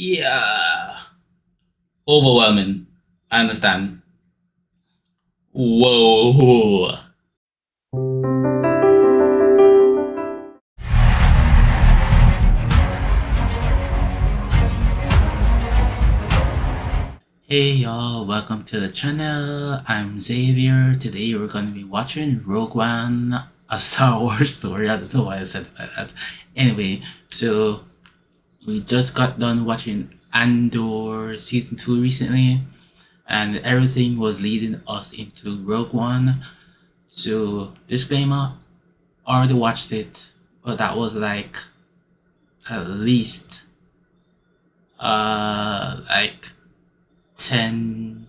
Yeah. Overwhelming. I understand. Whoa. Hey y'all, welcome to the channel. I'm Xavier. Today we're gonna be watching Rogue One, a Star Wars story. I don't know why I said it like that. Anyway, so we just got done watching Andor season 2 recently, and everything was leading us into Rogue One. So disclaimer, I already watched it, but that was like at least like 10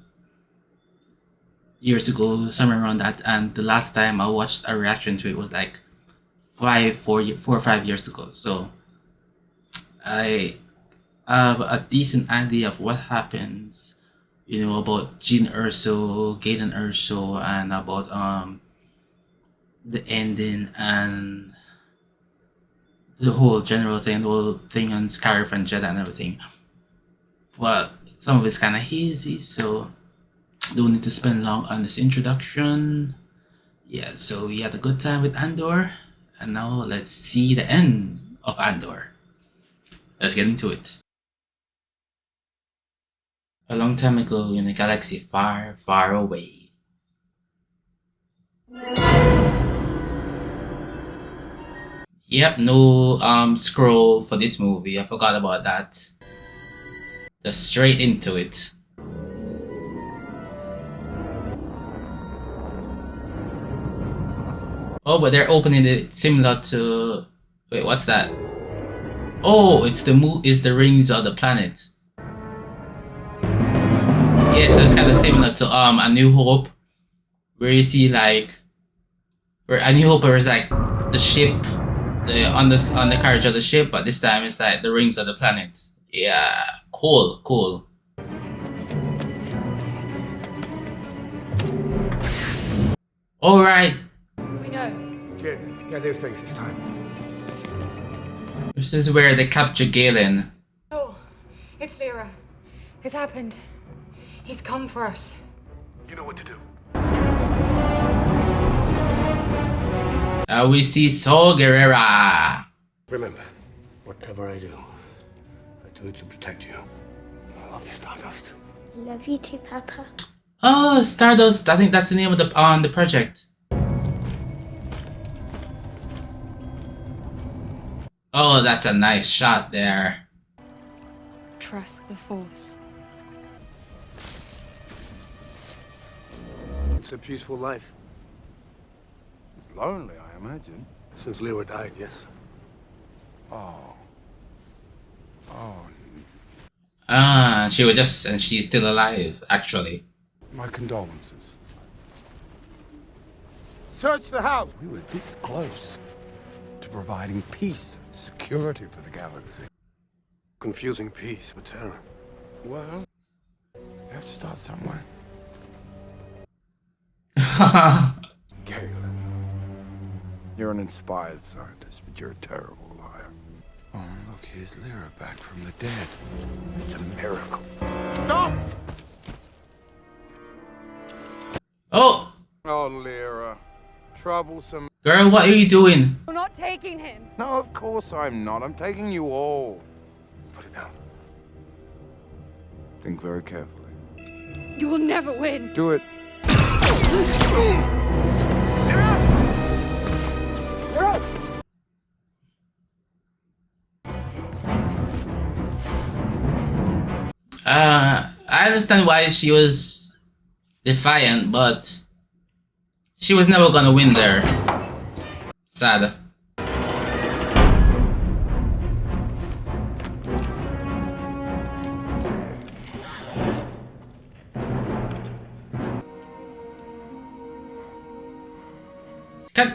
years ago, somewhere around that, and the last time I watched a reaction to it was like 4 or 5 years ago. So I have a decent idea of what happens, about Jean Erso, Galen Erso, and about the ending and the whole general thing, the whole thing on Scarif and Jeddah and everything. But some of it's kind of hazy, so don't need to spend long on this introduction. Yeah, so we had a good time with Andor, and now let's see the end of Andor. Let's get into it. A long time ago in a galaxy far, far away. Yep, no scroll for this movie. I forgot about that. Just straight into it. Oh, but they're opening it similar to... Wait, what's that? Oh, it's the rings of the planet. Yeah, so it's kind of similar to A New Hope, where you see like, where A New Hope is like the ship, on the carriage of the ship, but this time it's like the rings of the planet. Yeah, cool. All right. We know. Jin, get those things this time. This is where they capture Galen. Oh, it's Lyra. It's happened. He's come for us. You know what to do. We see Saw Gerrera. Remember, whatever I do it to protect you. I love you, Stardust. Love you too, Papa. Oh, Stardust. I think that's the name of the project. Oh, that's a nice shot there. Trust the Force. It's a peaceful life. It's lonely, I imagine. Since Lyra died, yes. Oh. She's still alive, actually. My condolences. Search the house! We were this close to providing peace and security for the galaxy. Confusing peace with terror. Well, you have to start somewhere. Galen, you're an inspired scientist, but you're a terrible liar. Oh, look, here's Lyra back from the dead. It's a miracle. Stop! Oh, Oh, Lyra. Troublesome. girl, what are you doing? We're not taking him. No, of course I'm not. I'm taking you all. Put it down. Think very carefully. You will never win. Do it. I understand why she was defiant, but she was never gonna win there. Sad.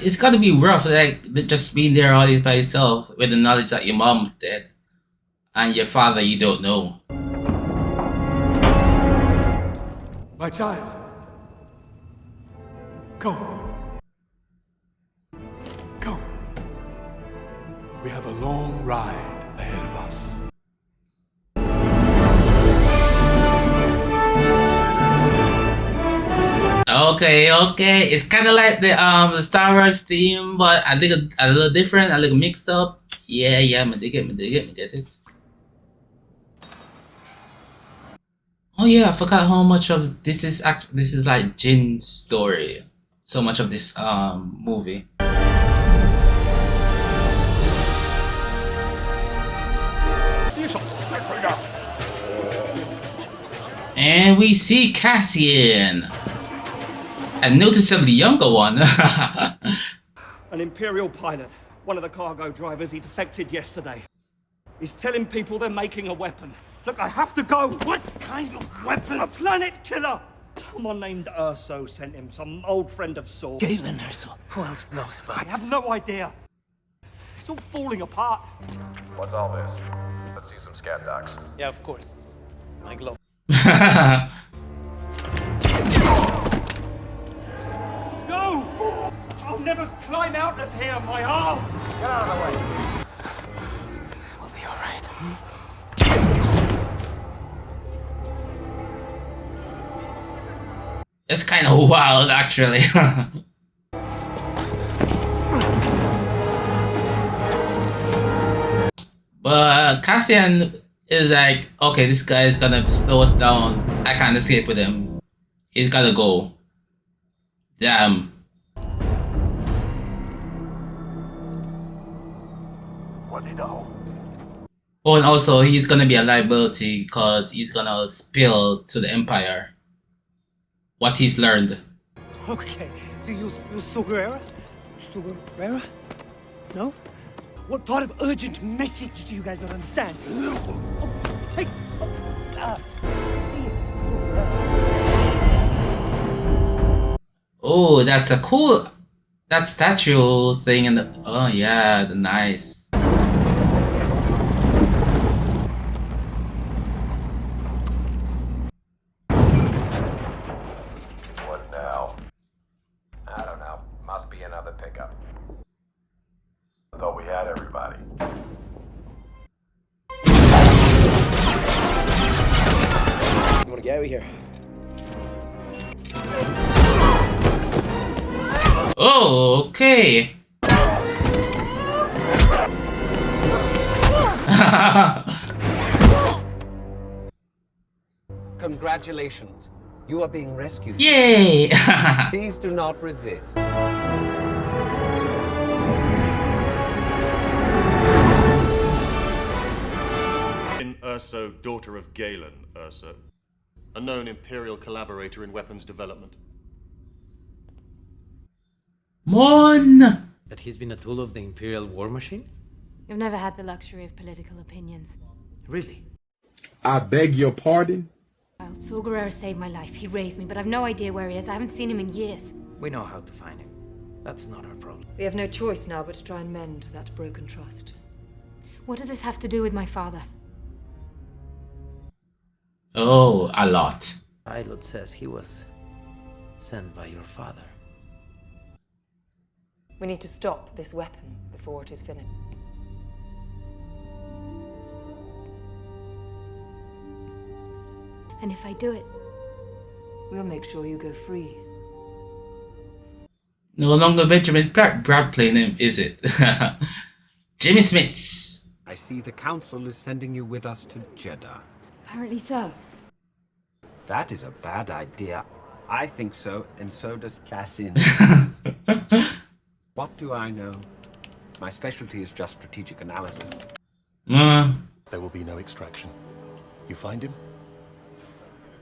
It's gotta be rough, like just being there all by yourself with the knowledge that your mom's dead and your father you don't know. My child. Come. Come. We have a long ride ahead of us. Okay. It's kind of like the Star Wars theme, but I think a little different, a little mixed up. Yeah, me dig it, me get it. Oh yeah, I forgot how much of this is like Jin's story. So much of this movie. And we see Cassian, a noticeably younger one. An Imperial pilot, one of the cargo drivers, he defected yesterday. He's telling people they're making a weapon. Look, I have to go. What kind of weapon? A planet killer. Someone named Erso sent him, some old friend of Saul's. Galen Erso. Who else knows about I have no idea. It's all falling apart. What's all this? Let's see some scan docs. Yeah, of course. Just my glove. No! I'll never climb out of here, my arm! Get out of the way. We'll be all right. It's kind of wild, actually. But Cassian is like, okay, this guy is gonna slow us down. I can't escape with him. He's gotta go. Damn. What do you know? Oh, and also he's gonna be a liability because he's gonna spill to the Empire what he's learned. Okay, so you're Sorguera? Sorguera? No? What part of urgent message do you guys not understand? Oh, hey! See, Sorguera. Oh, that's a cool... that statue thing in the... oh yeah, the nice. What now? I don't know. Must be another pickup. I thought we had everybody. You wanna get out of here? Oh, okay. Congratulations. You are being rescued. Yay! Please do not resist. Erso, daughter of Galen Erso, a known Imperial collaborator in weapons development. Mon! That he's been a tool of the Imperial war machine? I've never had the luxury of political opinions. Really? I beg your pardon? Well, Saul Guerrero saved my life. He raised me, but I've no idea where he is. I haven't seen him in years. We know how to find him. That's not our problem. We have no choice now but to try and mend that broken trust. What does this have to do with my father? Oh, a lot. Pilot says he was sent by your father. We need to stop this weapon before it is finished. And if I do it, We'll make sure you go free. No longer Benjamin Bradley name, is it? Jimmy Smits. I see the Council is sending you with us to Jeddah. apparently so. That is a bad idea. I think so, and so does Cassian. What do I know? My specialty is just strategic analysis. There will be no extraction. You find him,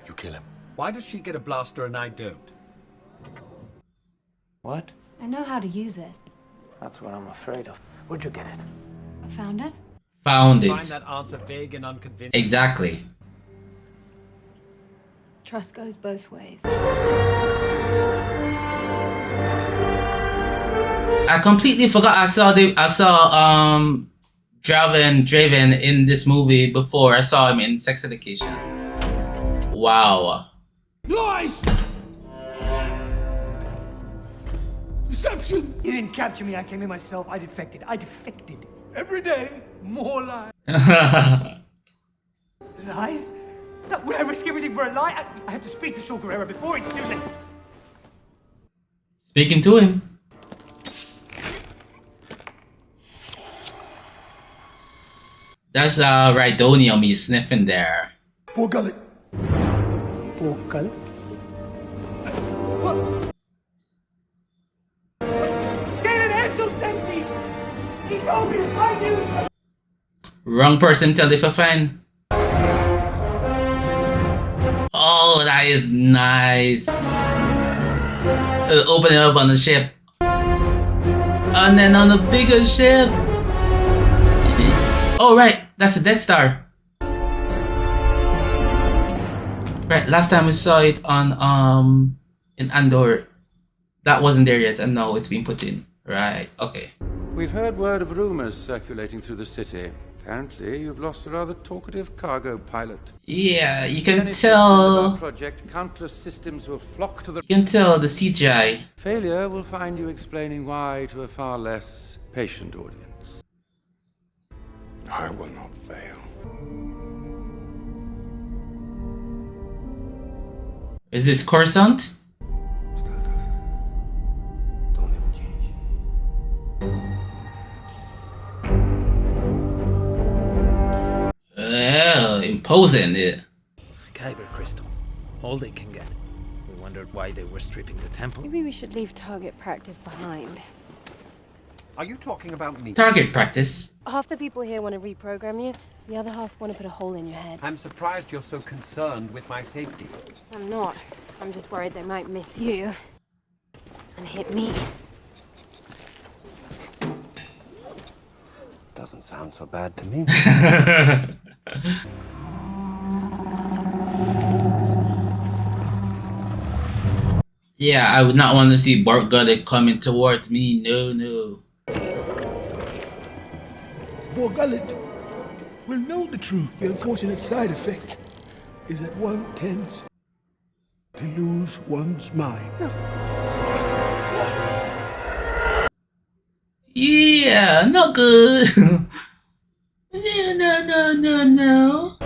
you kill him. Why does she get a blaster and I don't? What? I know how to use it. That's what I'm afraid of. Where'd you get it? I found it. Found Find it. that answer vague and unconvincing. Exactly. Trust goes both ways. I completely forgot I saw Draven in this movie before. I saw him in Sex Education. Wow. Lies! Deceptions! You didn't capture me, I came in myself. I defected. Every day, more lies. Lies? No, would I risk everything for a lie? I have to speak to Saul Guerrero before it's too late. Speaking to him. That's right, Donnie on me sniffing there. Poor gullet. Poor gullet. Wrong person, tell if I find. Oh, that is nice. Open it up on the ship. And then on the bigger ship. Oh, right. That's the Death Star. Right. Last time we saw it on in Andor. That wasn't there yet, and now it's been put in. Right. Okay. We've heard word of rumors circulating through the city. Apparently, you've lost a rather talkative cargo pilot. Yeah, you can tell. Project, countless systems will flock to the. You can tell the CGI. Failure will find you explaining why to a far less patient audience. I will not fail. Is this Coruscant? Don't ever change. Well, imposing it. Kyber crystal. All they can get. We wondered why they were stripping the temple. Maybe we should leave target practice behind. Are you talking about me? Target practice. Half the people here want to reprogram you, the other half want to put a hole in your head. I'm surprised you're so concerned with my safety. I'm not. I'm just worried they might miss you. And hit me. Doesn't sound so bad to me. Yeah, I would not want to see Bart Gullet coming towards me. No, no. Poor gullet will know the truth. The unfortunate side effect is that one tends to lose one's mind. Yeah, not good. Yeah, no.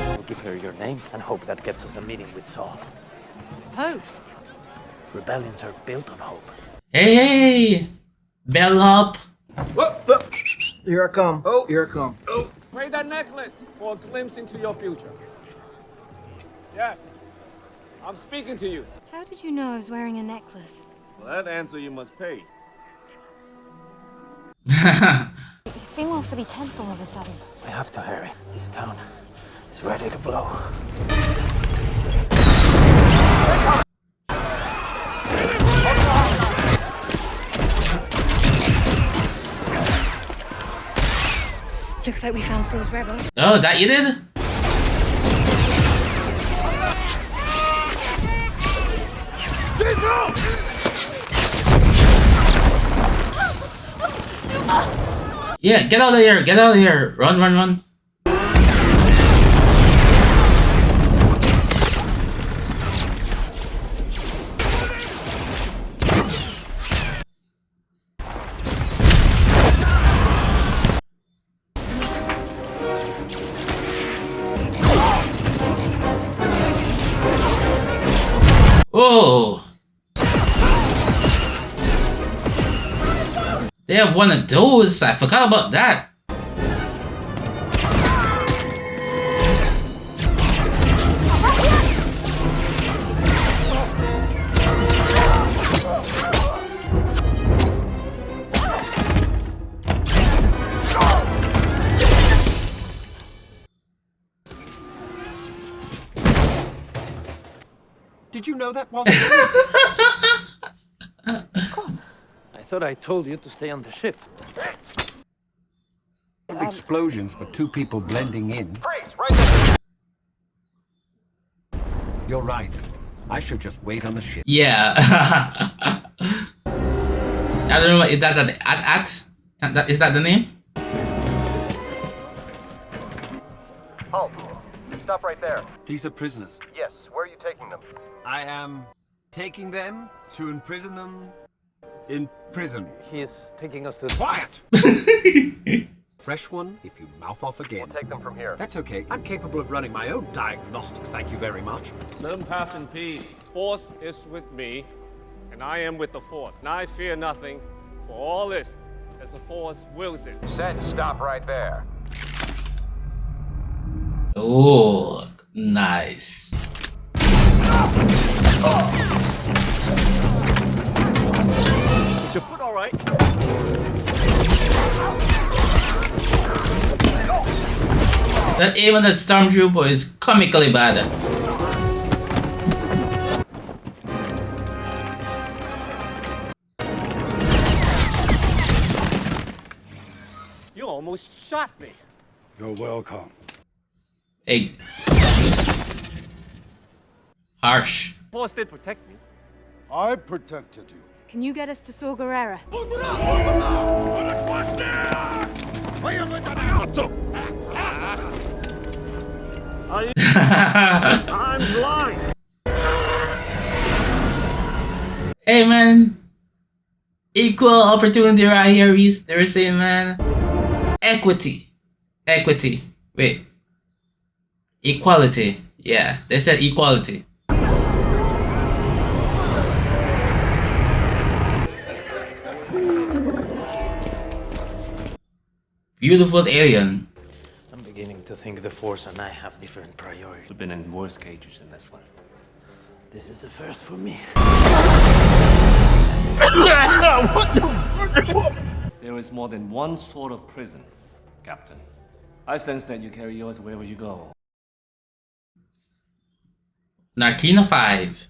We'll give her your name and hope that gets us a meeting with Saul. Hope? Rebellions are built on hope. Hey! Bell up! Whoa. Here I come. Oh. Here I come. Oh. Trade that necklace for a glimpse into your future. Yes. I'm speaking to you. How did you know I was wearing a necklace? Well, that answer you must pay. You seem awfully tense all of a sudden. We have to hurry. This town is ready to blow. Looks like we found Saul's rebels. Oh, that you did? Yeah, get out of here! Get out of here! Run! Oh! They have one of those. I forgot about that. Did you know that wasn't Of course. I thought I told you to stay on the ship. explosions for two people blending in? Freeze! Right there! You're right. I should just wait on the ship. Yeah. I don't know. Is that is that the name? Halt. Stop right there. These are prisoners. Yes, where are you taking them? I am taking them to imprison them in prison. He is taking us to... Quiet! fresh one if you mouth off again. We'll take them from here. That's okay. I'm capable of running my own diagnostics, thank you very much. Let them pass in peace. Force is with me, and I am with the Force. And I fear nothing for all this, as the Force wills it. Said stop right there. Oh, nice. Is your foot all right? That aim on that stormtrooper is comically bad. You almost shot me. You're welcome. Hey. Harsh. Force did protect me. I protected you. Can you get us to Saw Gerrera? I'm blind. Hey man, equal opportunity right here. They're saying, man, equity. Wait, equality. Yeah, they said equality. Beautiful alien. I'm beginning to think the Force and I have different priorities. We've been in worse cages than this one. This is a first for me. There is more than one sort of prison, Captain. I sense that you carry yours wherever you go. Narkina 5.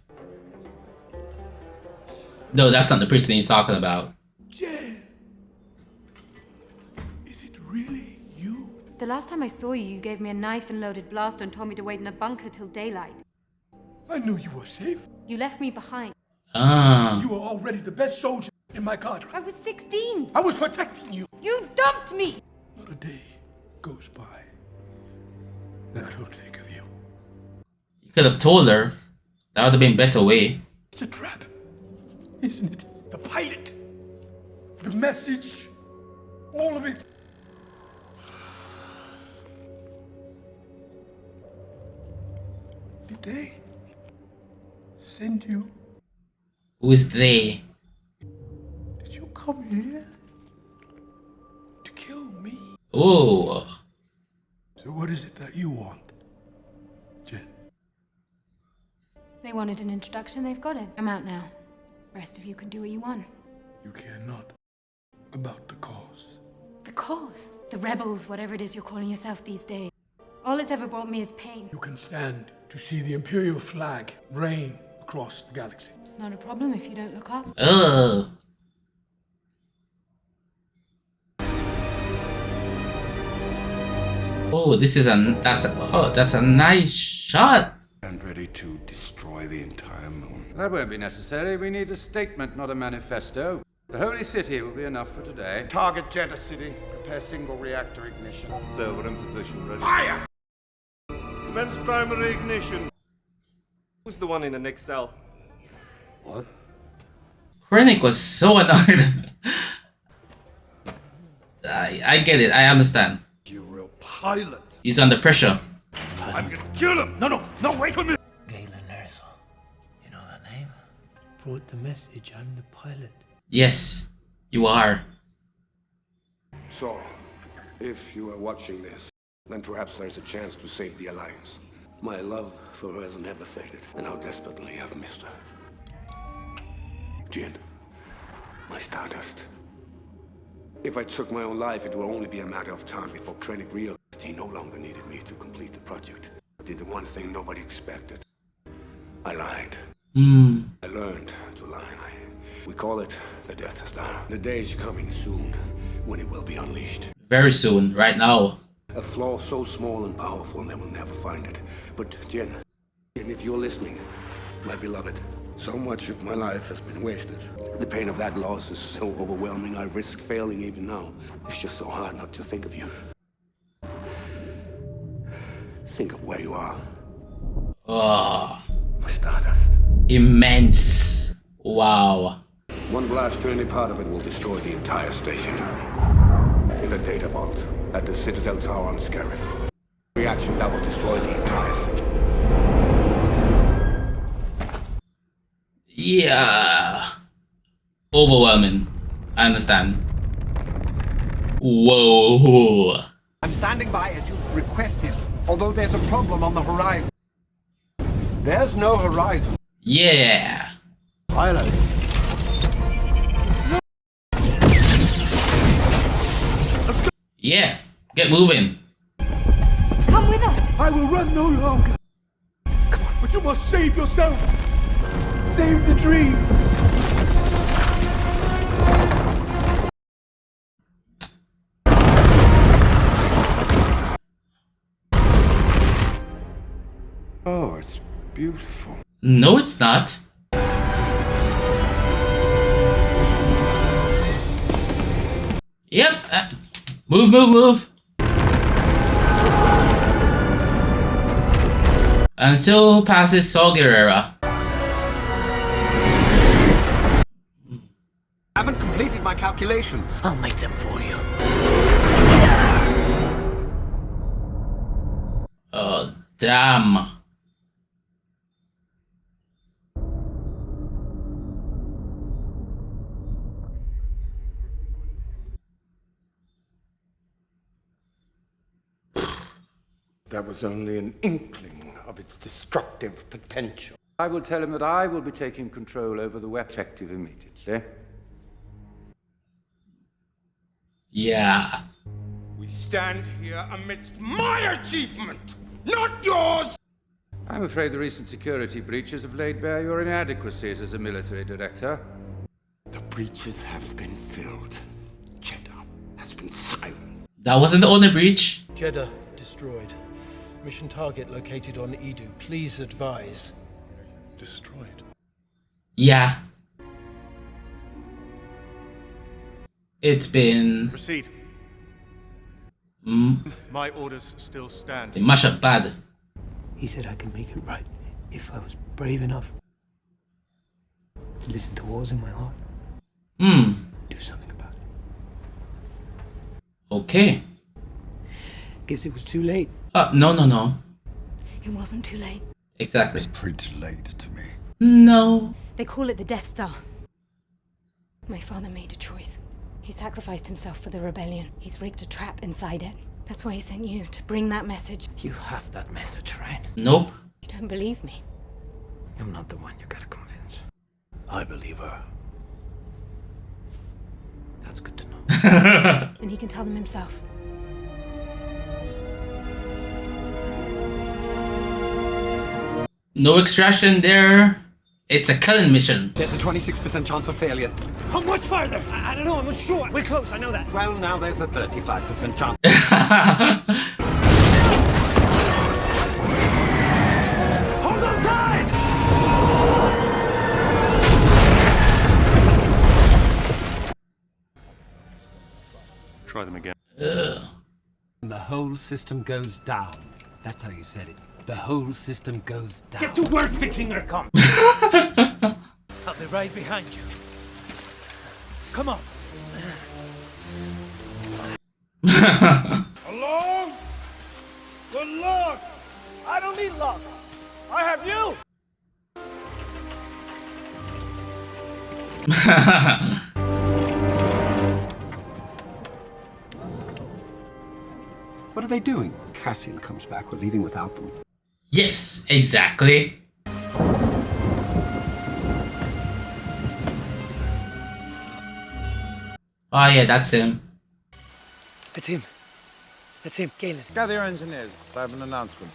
No, that's not the person he's talking about. Jen! Is it really you? The last time I saw you, you gave me a knife and loaded blaster and told me to wait in a bunker till daylight. I knew you were safe. You left me behind. You were already the best soldier in my cadre. I was 16. I was protecting you. You dumped me. Not a day goes by that I don't think of you. You could have told her. That would have been a better way. It's a trap, isn't it? The pilot, the message, all of it. Did they send you? Who is they? Did you come here to kill me? Oh. So what is it that you want, Jen? They wanted an introduction, they've got it. I'm out now. Rest of you can do what you want. You care not about the cause. The cause? The rebels, whatever it is you're calling yourself these days. All it's ever brought me is pain. You can stand to see the Imperial flag reign across the galaxy. It's not a problem if you don't look up. Oh. Oh, that's a nice shot. And ready to destroy the entire moon. That won't be necessary. We need a statement, not a manifesto. The Holy City will be enough for today. Target Jeddah City. Prepare single reactor ignition. Sir, we're in position. Ready. Fire! Commence primary ignition. Who's the one in the next cell? What? Krennic was so annoyed. I get it. I understand. You real pilot. He's under pressure. I'm gonna kill him. No, wait for me. Galen Erso. You know that name? Brought the message. I'm the pilot. Yes, you are. So, if you are watching this, then perhaps there's a chance to save the Alliance. My love for her has never faded, and how desperately I've missed her. Jin, my Stardust. If I took my own life, it would only be a matter of time before Krennic realized he no longer needed me to complete the project. I did the one thing nobody expected. I lied. I learned to lie. We call it the Death Star. The day is coming soon when it will be unleashed. Very soon, right now. A flaw so small and powerful they will never find it. But Jen, if you're listening, my beloved, so much of my life has been wasted. The pain of that loss is so overwhelming I risk failing even now. It's just so hard not to think of you. Think of where you are. Oh. My Stardust. Immense. Wow. One blast to any part of it will destroy the entire station. In a data vault. at the Citadel Tower on Scarif. Reaction that will destroy the entire station. Yeah. Overwhelming. I understand. Whoa. I'm standing by as you requested, although there's a problem on the horizon. There's no horizon. Yeah. Pilot. Yeah. Get moving. Come with us. I will run no longer. Come on, but you must save yourself. Save the dream. Oh, it's beautiful. No, it's not. Yep. Move, move, move. And so passes Saga era. Haven't completed my calculations. I'll make them for you. Oh, damn. That was only an inkling of its destructive potential. I will tell him that I will be taking control over the weapon effective immediately. Yeah. We stand here amidst my achievement, not yours! I'm afraid the recent security breaches have laid bare your inadequacies as a military director. The breaches have been filled. Jeddah has been silenced. That wasn't the only breach. Jeddah destroyed. Mission target located on Edu. Please advise. Destroyed. Yeah. It's been... Proceed. My orders still stand. They mash up bad. He said I can make it right if I was brave enough to listen to what was in my heart. Do something about it. Okay. Guess it was too late. No. It wasn't too late. Exactly. It's pretty late to me. No. They call it the Death Star. My father made a choice. He sacrificed himself for the rebellion. He's rigged a trap inside it. That's why he sent you, to bring that message. You have that message, right? Nope. You don't believe me? I'm not the one you gotta convince. I believe her. That's good to know. And he can tell them himself. No extraction there. It's a killing mission. There's a 26% chance of failure. How much farther? I don't know, I'm not sure. We're close, I know that. Well, now there's a 35% chance. Hold on tight! Try them again. And the whole system goes down. That's how you said it. The whole system goes down. Get to work fixing their comp. I'll be right behind you. Come on. Alone? Good luck! I don't need luck. I have you. What are they doing? Cassian comes back. We're leaving without them. Yes, exactly. Oh yeah, that's him. That's him. That's him, Galen. Gather your engineers. I have an announcement.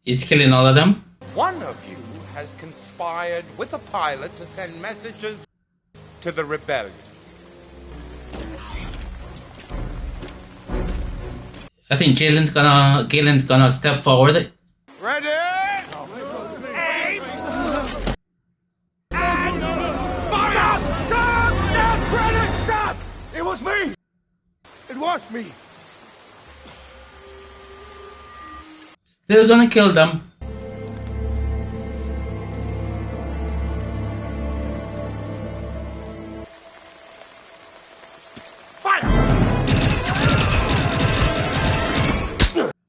He's killing all of them. One of you has conspired with a pilot to send messages to the rebellion. I think Galen's gonna step forward. Ready? Aim! And fire! Stop! Stop! Credit! Stop! It was me! It was me! Still gonna kill them.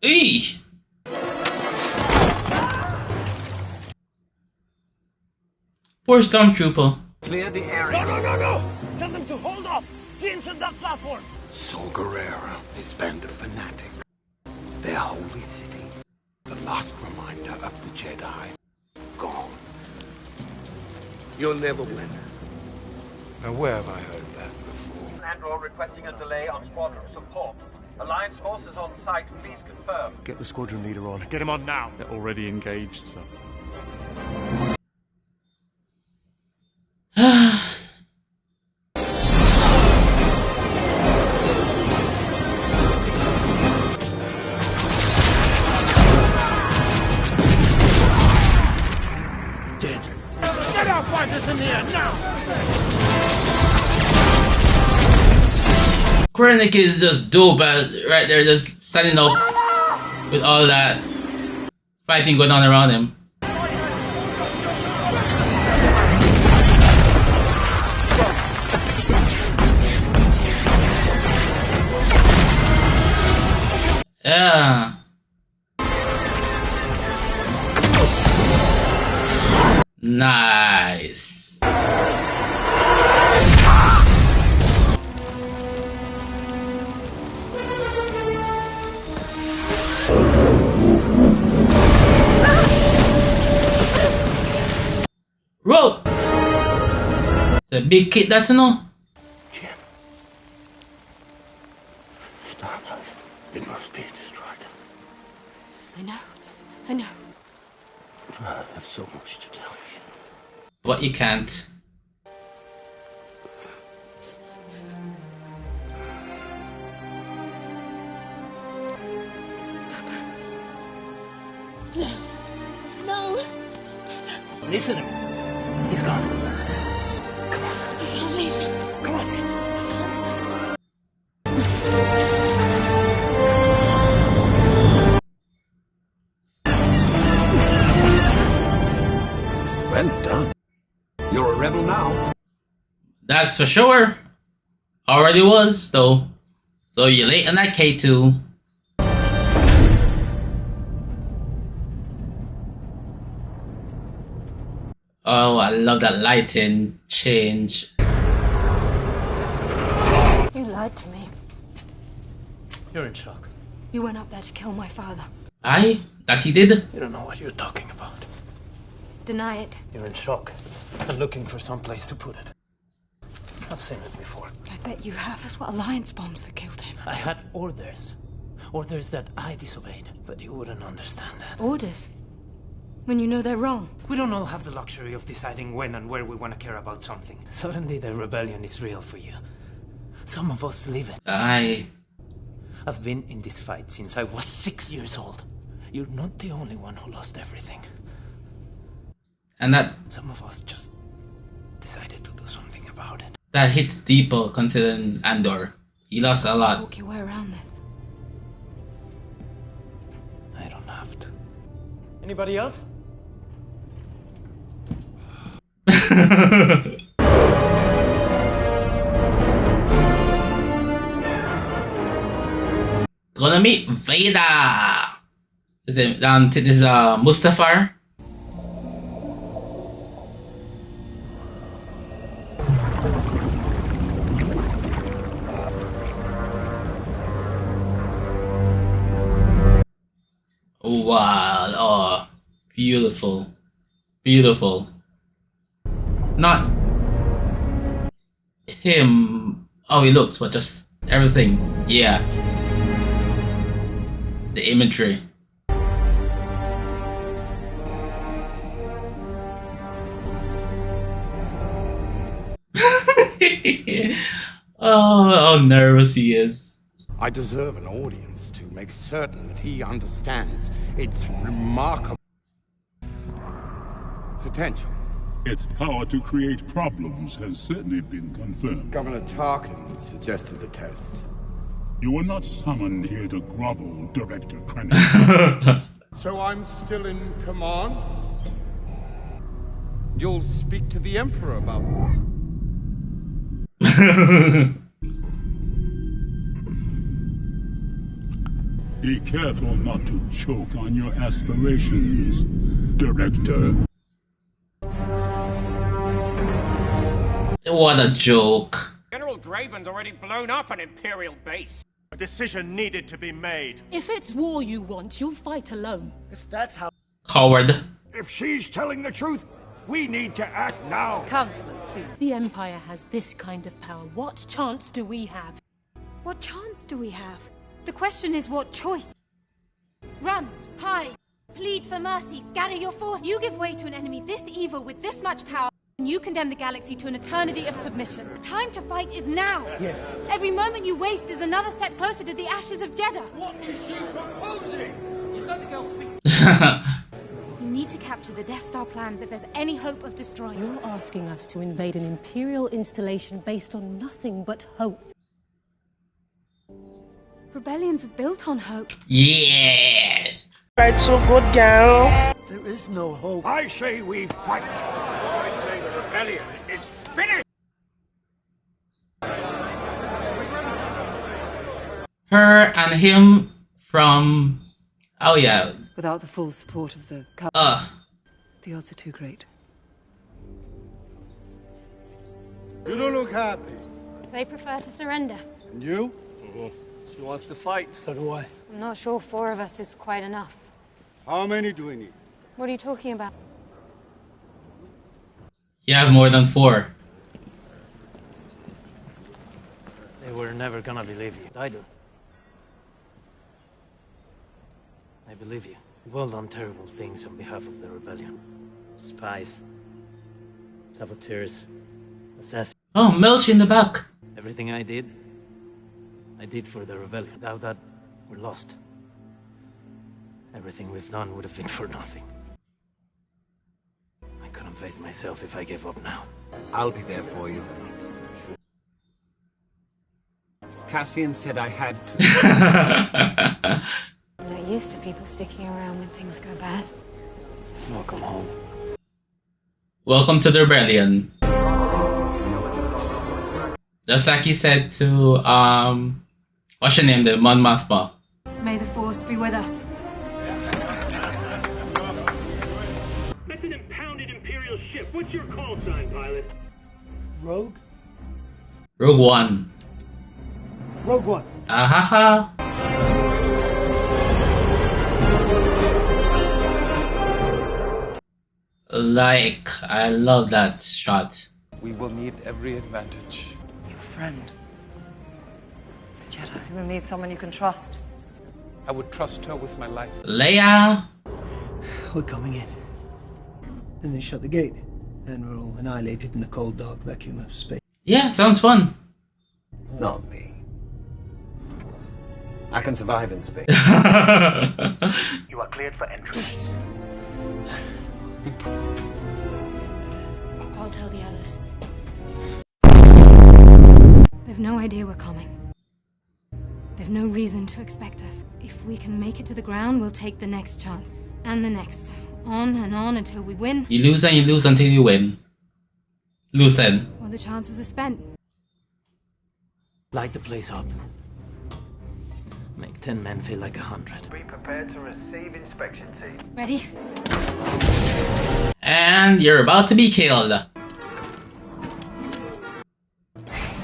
Eee! Poor Stormtrooper. Clear the area. No! Tell them to hold off! Teams on that platform! Saw Gerrera, his band of fanatics. Their holy city. The last reminder of the Jedi. Gone. You'll never win. Now where have I heard that before? Andor requesting a delay on squadron support. Alliance forces on site, please confirm. Get the squadron leader on. Get him on now. They're already engaged, sir. Dead. Get our fighters in the air now! Krennic is just dope right there, just standing up with all that fighting going on around him. Yeah. Nice. Roll. It's a big kid, that's no. Stardust. It must be destroyed. I know. I have so much to tell you. But you can't. No. Listen to him. He's gone. Come on. I can't leave him. Come on. Well done. You're a rebel now. That's for sure. Already was, though. So you're late on that K2. Oh, I love that lighting change. You lied to me. You're in shock. You went up there to kill my father. Aye, that he did. You don't know what you're talking about. Deny it. You're in shock and looking for some place to put it. I've seen it before. I bet you have. That's what Alliance bombs that killed him. I had orders. Orders that I disobeyed. But you wouldn't understand that. Orders? When you know they're wrong. We don't all have the luxury of deciding when and where we want to care about something. Suddenly the rebellion is real for you. Some of us live it. Aye. I've been in this fight since I was 6 years old. You're not the only one who lost everything. And that Some of us just decided to do something about it. that hits deeper considering Andor. He lost a lot. Walk your way around this. I don't have to. Anybody else? Gonna meet Vader. This is Mustafar. Wow! Oh, beautiful, beautiful. Not him. Oh, he looks, but just everything. Yeah. The imagery. Oh, how nervous he is. I deserve an audience to make certain that he understands its remarkable potential. Its power to create problems has certainly been confirmed. Governor Tarkin suggested the test. You were not summoned here to grovel, Director Krennic. So I'm still in command? You'll speak to the Emperor about Be careful not to choke on your aspirations, Director. What a joke. General Draven's already blown up an Imperial base. A decision needed to be made. If it's war you want, you'll fight alone. If that's how... Coward. If she's telling the truth, we need to act now. Councillors, please. The Empire has this kind of power. What chance do we have? What chance do we have? The question is what choice? Run, hide, plead for mercy, scatter your force. You give way to an enemy this evil with this much power, and you condemn the galaxy to an eternity of submission. The time to fight is now. Yes. Every moment you waste is another step closer to the ashes of Jeddah. What is she proposing? Just let the girl speak. You need to capture the Death Star plans if there's any hope of destroying them. You're asking us to invade an Imperial installation based on nothing but hope. Rebellions are built on hope. Yeah. Right, so good, gal. There is no hope. I say we fight. I say the rebellion is finished! Her and him from... Oh yeah. Without the full support of the the odds are too great. You don't look happy. They prefer to surrender. And you? She wants to fight. So do I. I'm not sure 4 of us is quite enough. How many do we need? What are you talking about? You have more than 4. They were never gonna believe you. I do. I believe you. You've all done terrible things on behalf of the rebellion. Spies, saboteurs, assassins. Oh, Melch in the back. Everything I did for the rebellion. Without that, we're lost. Everything we've done would have been for nothing. I couldn't face myself if I gave up now. I'll be there for you. Cassian said I had to. I'm not used to people sticking around when things go bad. Welcome home. Welcome to the rebellion. Just like he said to what's your name, the Mon Mothma. May the Force be with us. That's an impounded Imperial ship. What's your call sign, pilot? Rogue? Rogue One. Rogue One. Ahaha. Like, I love that shot. We will need every advantage. Your friend. The Jedi. You will need someone you can trust. I would trust her with my life. Leia. We're coming in. And then shut the gate. And we're all annihilated in the cold, dark vacuum of space. Yeah, sounds fun. Not me. I can survive in space. You are cleared for entry. I'll tell the others. They've no idea we're coming. They've no reason to expect us. If we can make it to the ground, we'll take the next chance. And the next. On and on until we win. You lose and you lose until you win. Luthen. Or the chances are spent. Light the place up. Make 10 men feel like 100. Be prepared to receive inspection team. Ready? And you're about to be killed.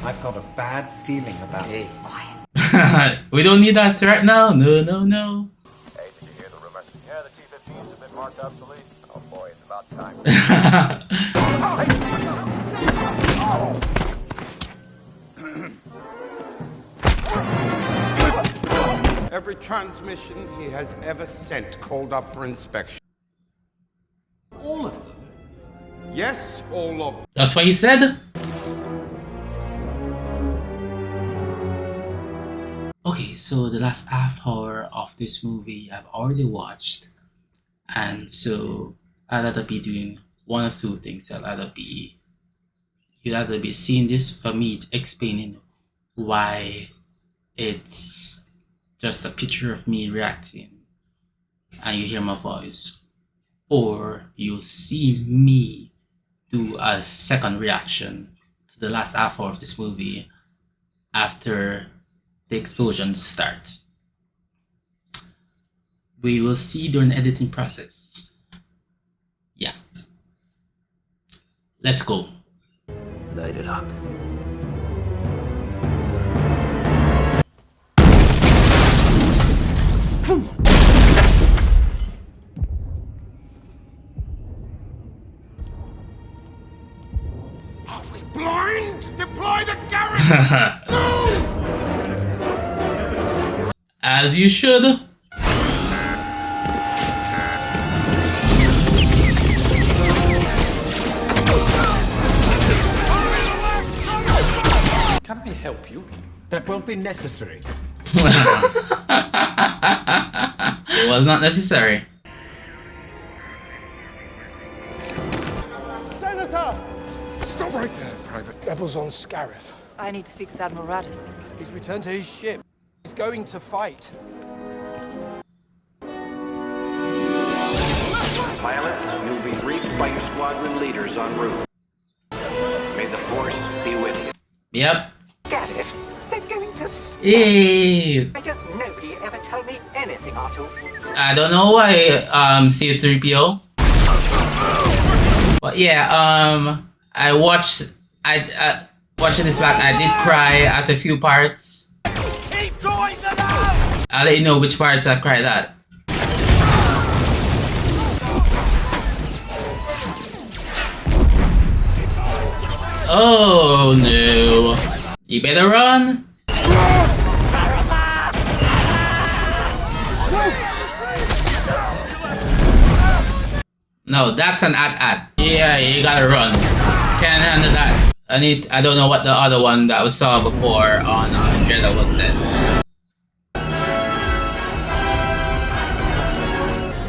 I've got a bad feeling about it. Quiet. We don't need that right now. No, no, no. Hey, did you hear the rumor? Yeah, the T-15s have been marked obsolete. Oh boy, it's about time. Every transmission he has ever sent called up for inspection. All of them. Yes, all of them. That's what he said. Okay, so the last half hour of this movie I've already watched, and so I'll either be doing one of 2 things. You'll either be seeing this for me explaining why it's just a picture of me reacting and you hear my voice, or you see me do a second reaction to the last half hour of this movie after the explosions start. we will see during the editing process. Yeah. Let's go. Light it up. Are we blind? Deploy the garrison! As you should. Can I help you? That won't be necessary. It was not necessary. Senator! Stop right there, Private. Rebels on Scarif. I need to speak with Admiral Radis. He's returned to his ship. He's going to fight. Pilot, you'll be briefed by your squadron leaders en route. May the Force be with you. Yep. Gareth, they're going to Hey. I just nobody ever tell me anything, Artu. I don't know why C3PO. But yeah, I watched watching this back, I did cry at a few parts. Keep going now! I'll let you know which parts I cried at. Oh no. You better run. No, that's an at. Yeah, you gotta run. Can't handle that. I don't know what the other one that we saw before on Jeddah was then.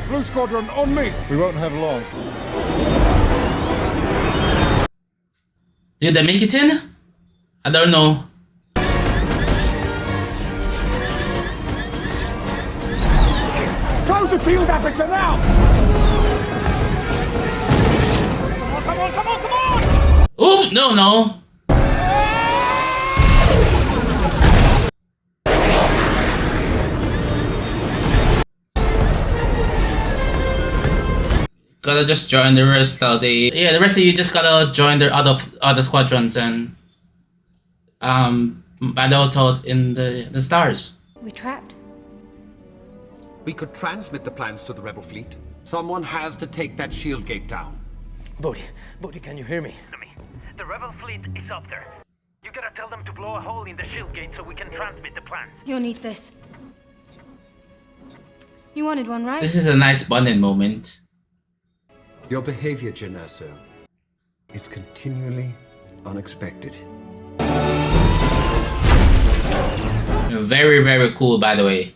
Blue Squadron, on me! We won't have long. Did they make it in? I don't know. Close the field aperture now! Come on, come on, come on! Oh, no. Gotta just join the rest of the... Yeah, the rest of you just gotta join the other squadrons and battle out in the stars. We're trapped. We could transmit the plans to the rebel fleet. Someone has to take that shield gate down. Bodhi, can you hear me? The rebel fleet is up there. You gotta tell them to blow a hole in the shield gate so we can transmit the plans. You'll need this. You wanted one, right? This is a nice bonding moment. Your behavior, Erso, is continually unexpected. Very, very cool, by the way.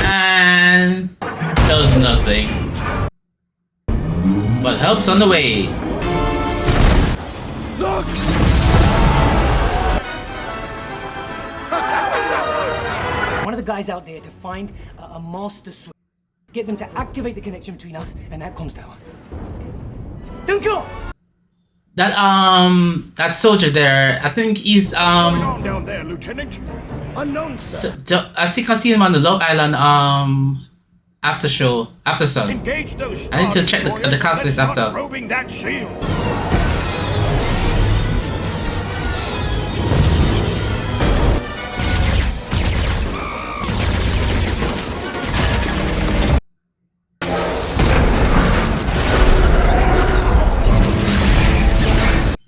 And does nothing. But helps on the way. Look! One of the guys out there to find a master switch. Get them to activate the connection between us and that comms tower. Don't go! That soldier there, I think he's What's going on down there, Lieutenant? Unknown, sir. I think I see him on the Love Island after sun. Engage those I need to check the cast list after. Probing that shield.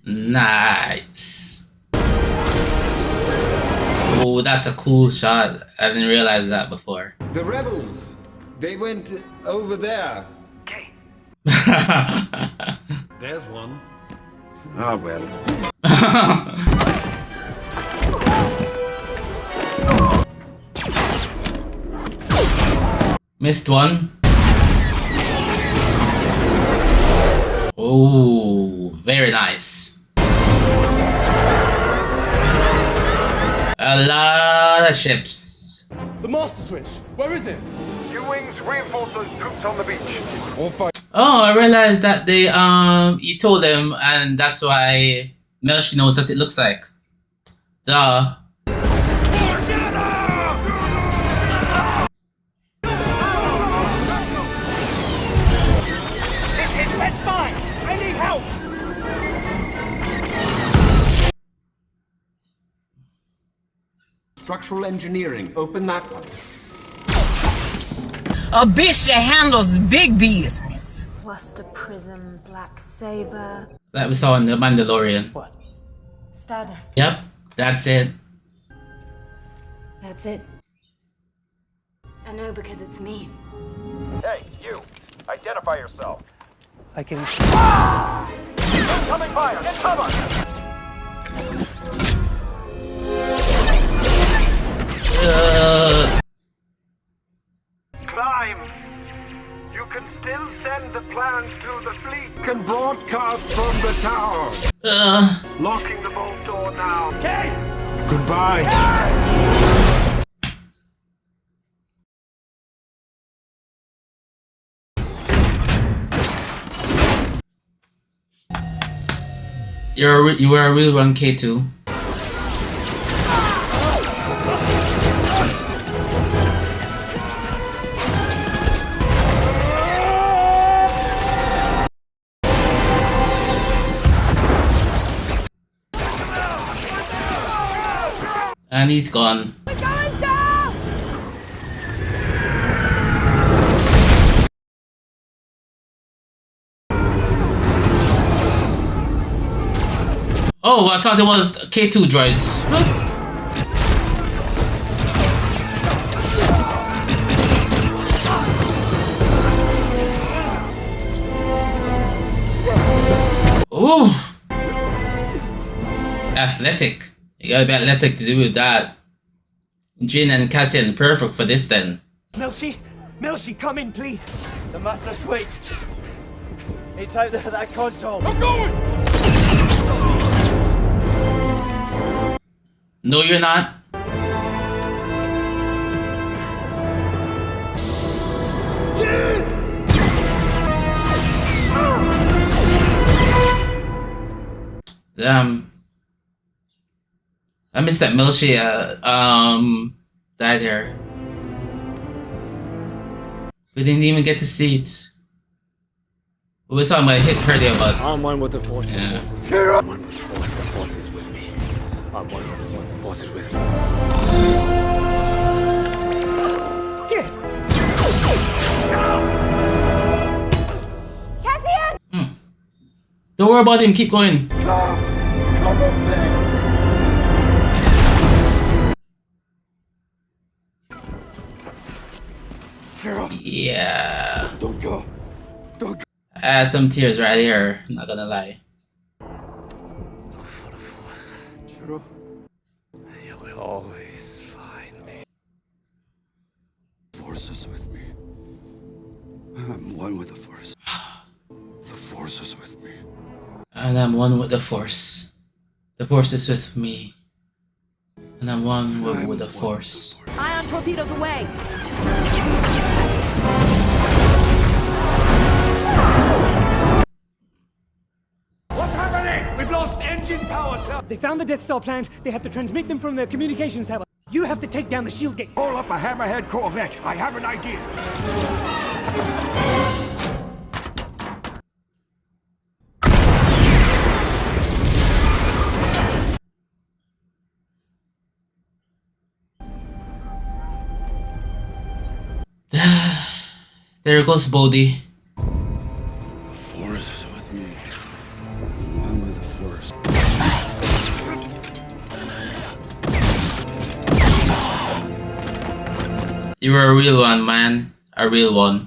Nice. Oh, that's a cool shot. I didn't realize that before. The rebels, they went over there. Okay. There's one. Ah, well. Missed one. Oh, very nice. A lot of ships. The master switch. Where is it? U-wings reinforce those troops on the beach. All fight. Oh, I realized that they you told them, and that's why Melshi knows what it looks like. Duh. That's fine! I need help! Structural engineering. Open that one. A bitch that handles big business. Luster Prism, Black Saber. That we saw in The Mandalorian. What? Stardust. Yep, that's it. That's it. I know because it's me. Hey, you! Identify yourself. I can... Incoming fire! Get cover! Climb! You can still send the plans to the fleet. Can broadcast from the tower. Locking the vault door now. Okay! Goodbye. You were a real one, K2. And he's gone. We're going down! Oh, I thought it was K2 droids. Ooh. Athletic. You gotta be athletic to do with that. Jin and Cassian, perfect for this then. Milsey, come in, please. The master switch. It's out there, that console. I'm going! No, you're not. Damn. I missed that Milshi died here. We didn't even get to see it. We were talking about hit earlier, but I'm one with the Force. Yeah. I'm one with the Force. The Force is with me. I'm one with the Force. The Force is with me. Yes! Cassian! Don't worry about him, keep going. Come with me. Yeah. Don't go. Don't go. I had some tears right here, not gonna lie. You will always find me. The Force is with me. I'm one with the Force. The Force is with me. And I'm one with the Force. The Force is with me. And I'm one with the Force. Ion torpedoes away. What's happening? We've lost engine power, sir. They found the Death Star plans. They have to transmit them from the communications tower. You have to take down the shield gate. Call up a Hammerhead Corvette. I have an idea. There goes Bodhi. Force is with me. I'm one with the Force. You were a real one, man. A real one.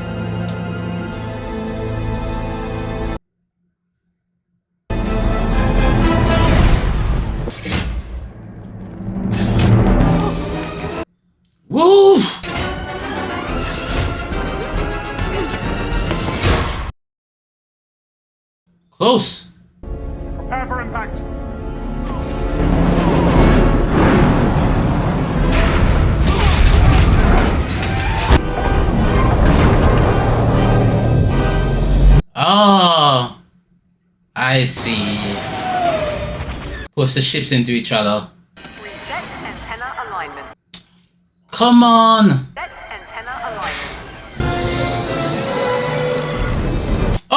Woo! Close. Prepare for impact. Oh, I see. Push the ships into each other. Reset antenna alignment. Come on. Set antenna alignment.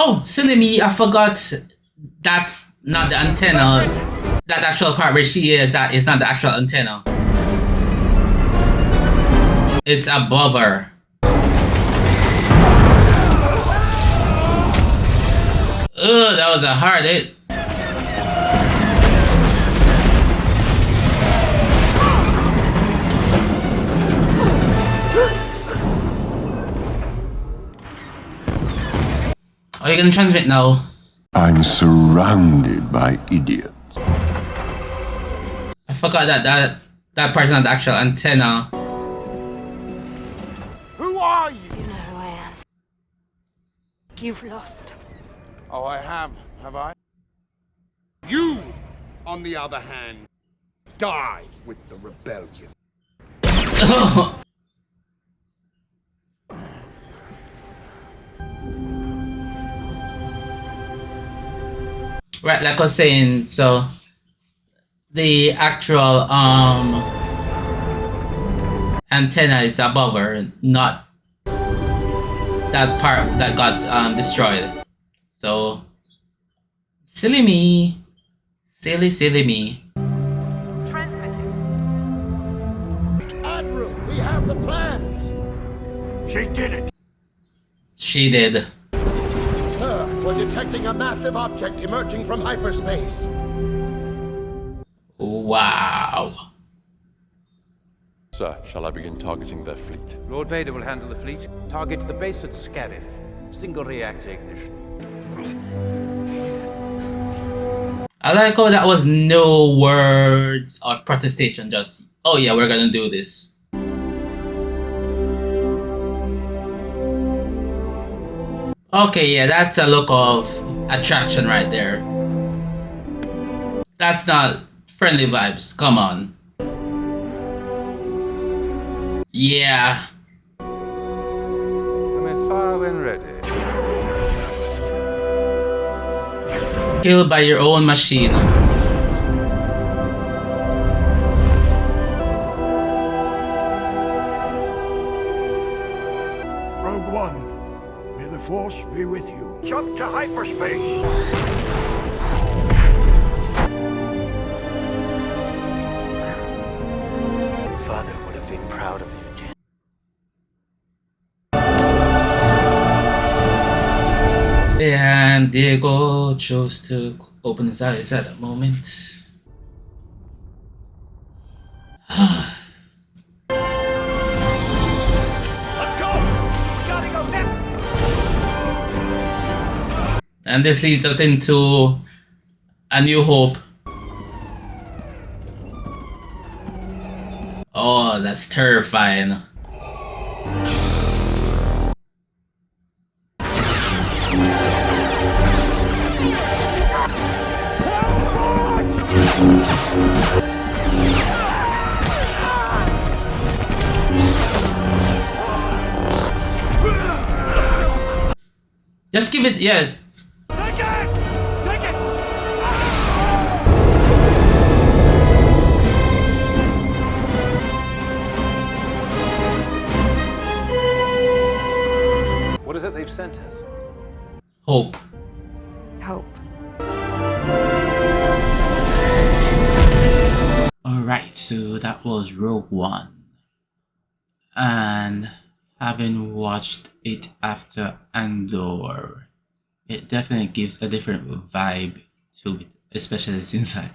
Oh, silly me, I forgot. That's not the antenna. That actual part where she is, that is not the actual antenna. It's above her. Ugh, that was a hard hit. Are you gonna transmit now? I'm surrounded by idiots. I forgot that part's not the actual antenna. Who are you? You know who I am. You've lost. Oh, I have I? You, on the other hand, die with the rebellion. Right, like I was saying, so the actual antenna is above her, not that part that got destroyed. So silly me. Silly me. Admiral, we have the plans. She did it. She did. Sir, we're detecting a massive object emerging from hyperspace. Wow. Sir, shall I begin targeting their fleet? Lord Vader will handle the fleet. Target the base at Scarif. Single reactor ignition. I like how that was no words of protestation, just, oh yeah, we're gonna do this. Okay, yeah, that's a look of attraction right there. That's not friendly vibes, come on. Yeah. I may fire when ready. Killed by your own machine. Rogue One, may the Force be with you. Jump to hyperspace. Father would have been proud of you, Jen. And Diego chose to open his eyes at that moment. Let's go. Gotta go now. And this leads us into A New Hope. Oh, that's terrifying. Just give it, yeah. Take it. Take it. What is it they've sent us? Hope. Hope. Alright, so that was Rogue One. And having watched it after Andor, it definitely gives a different vibe to it, especially since I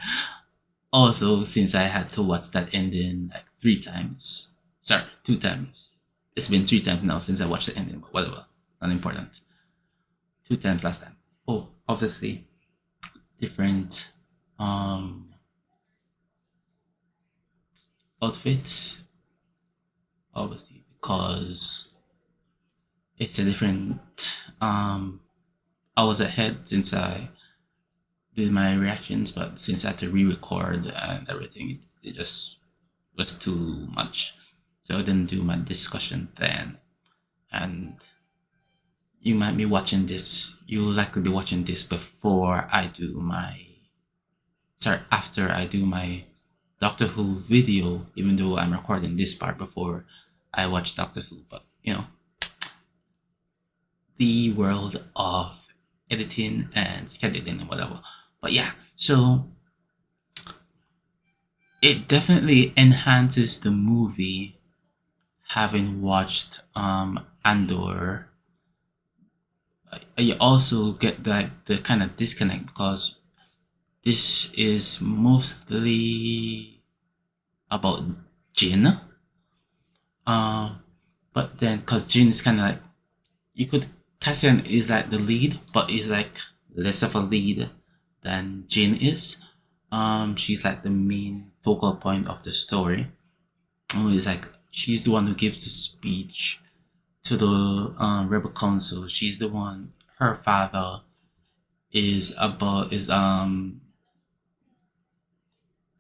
had to watch that ending like 3 times. Sorry, 2 times. It's been 3 times now since I watched the ending, but whatever, not important. 2 times last time. Oh, obviously different outfits, obviously, because it's a different hours ahead since I did my reactions, but since I had to re-record and everything, it just was too much, so I didn't do my discussion then. And you might be watching this, you'll likely be watching this before I do my, after I do my Doctor Who video, even though I'm recording this part before I watch Doctor Who. But you know, the world of editing and scheduling and whatever. But yeah, so it definitely enhances the movie having watched Andor. You also get that the kind of disconnect because this is mostly about Jin. But then because Jin is kind of like, Cassian is like the lead, but is like less of a lead than Jin is. She's like the main focal point of the story. It's like she's the one who gives the speech to the Rebel Council. She's the one. Her father is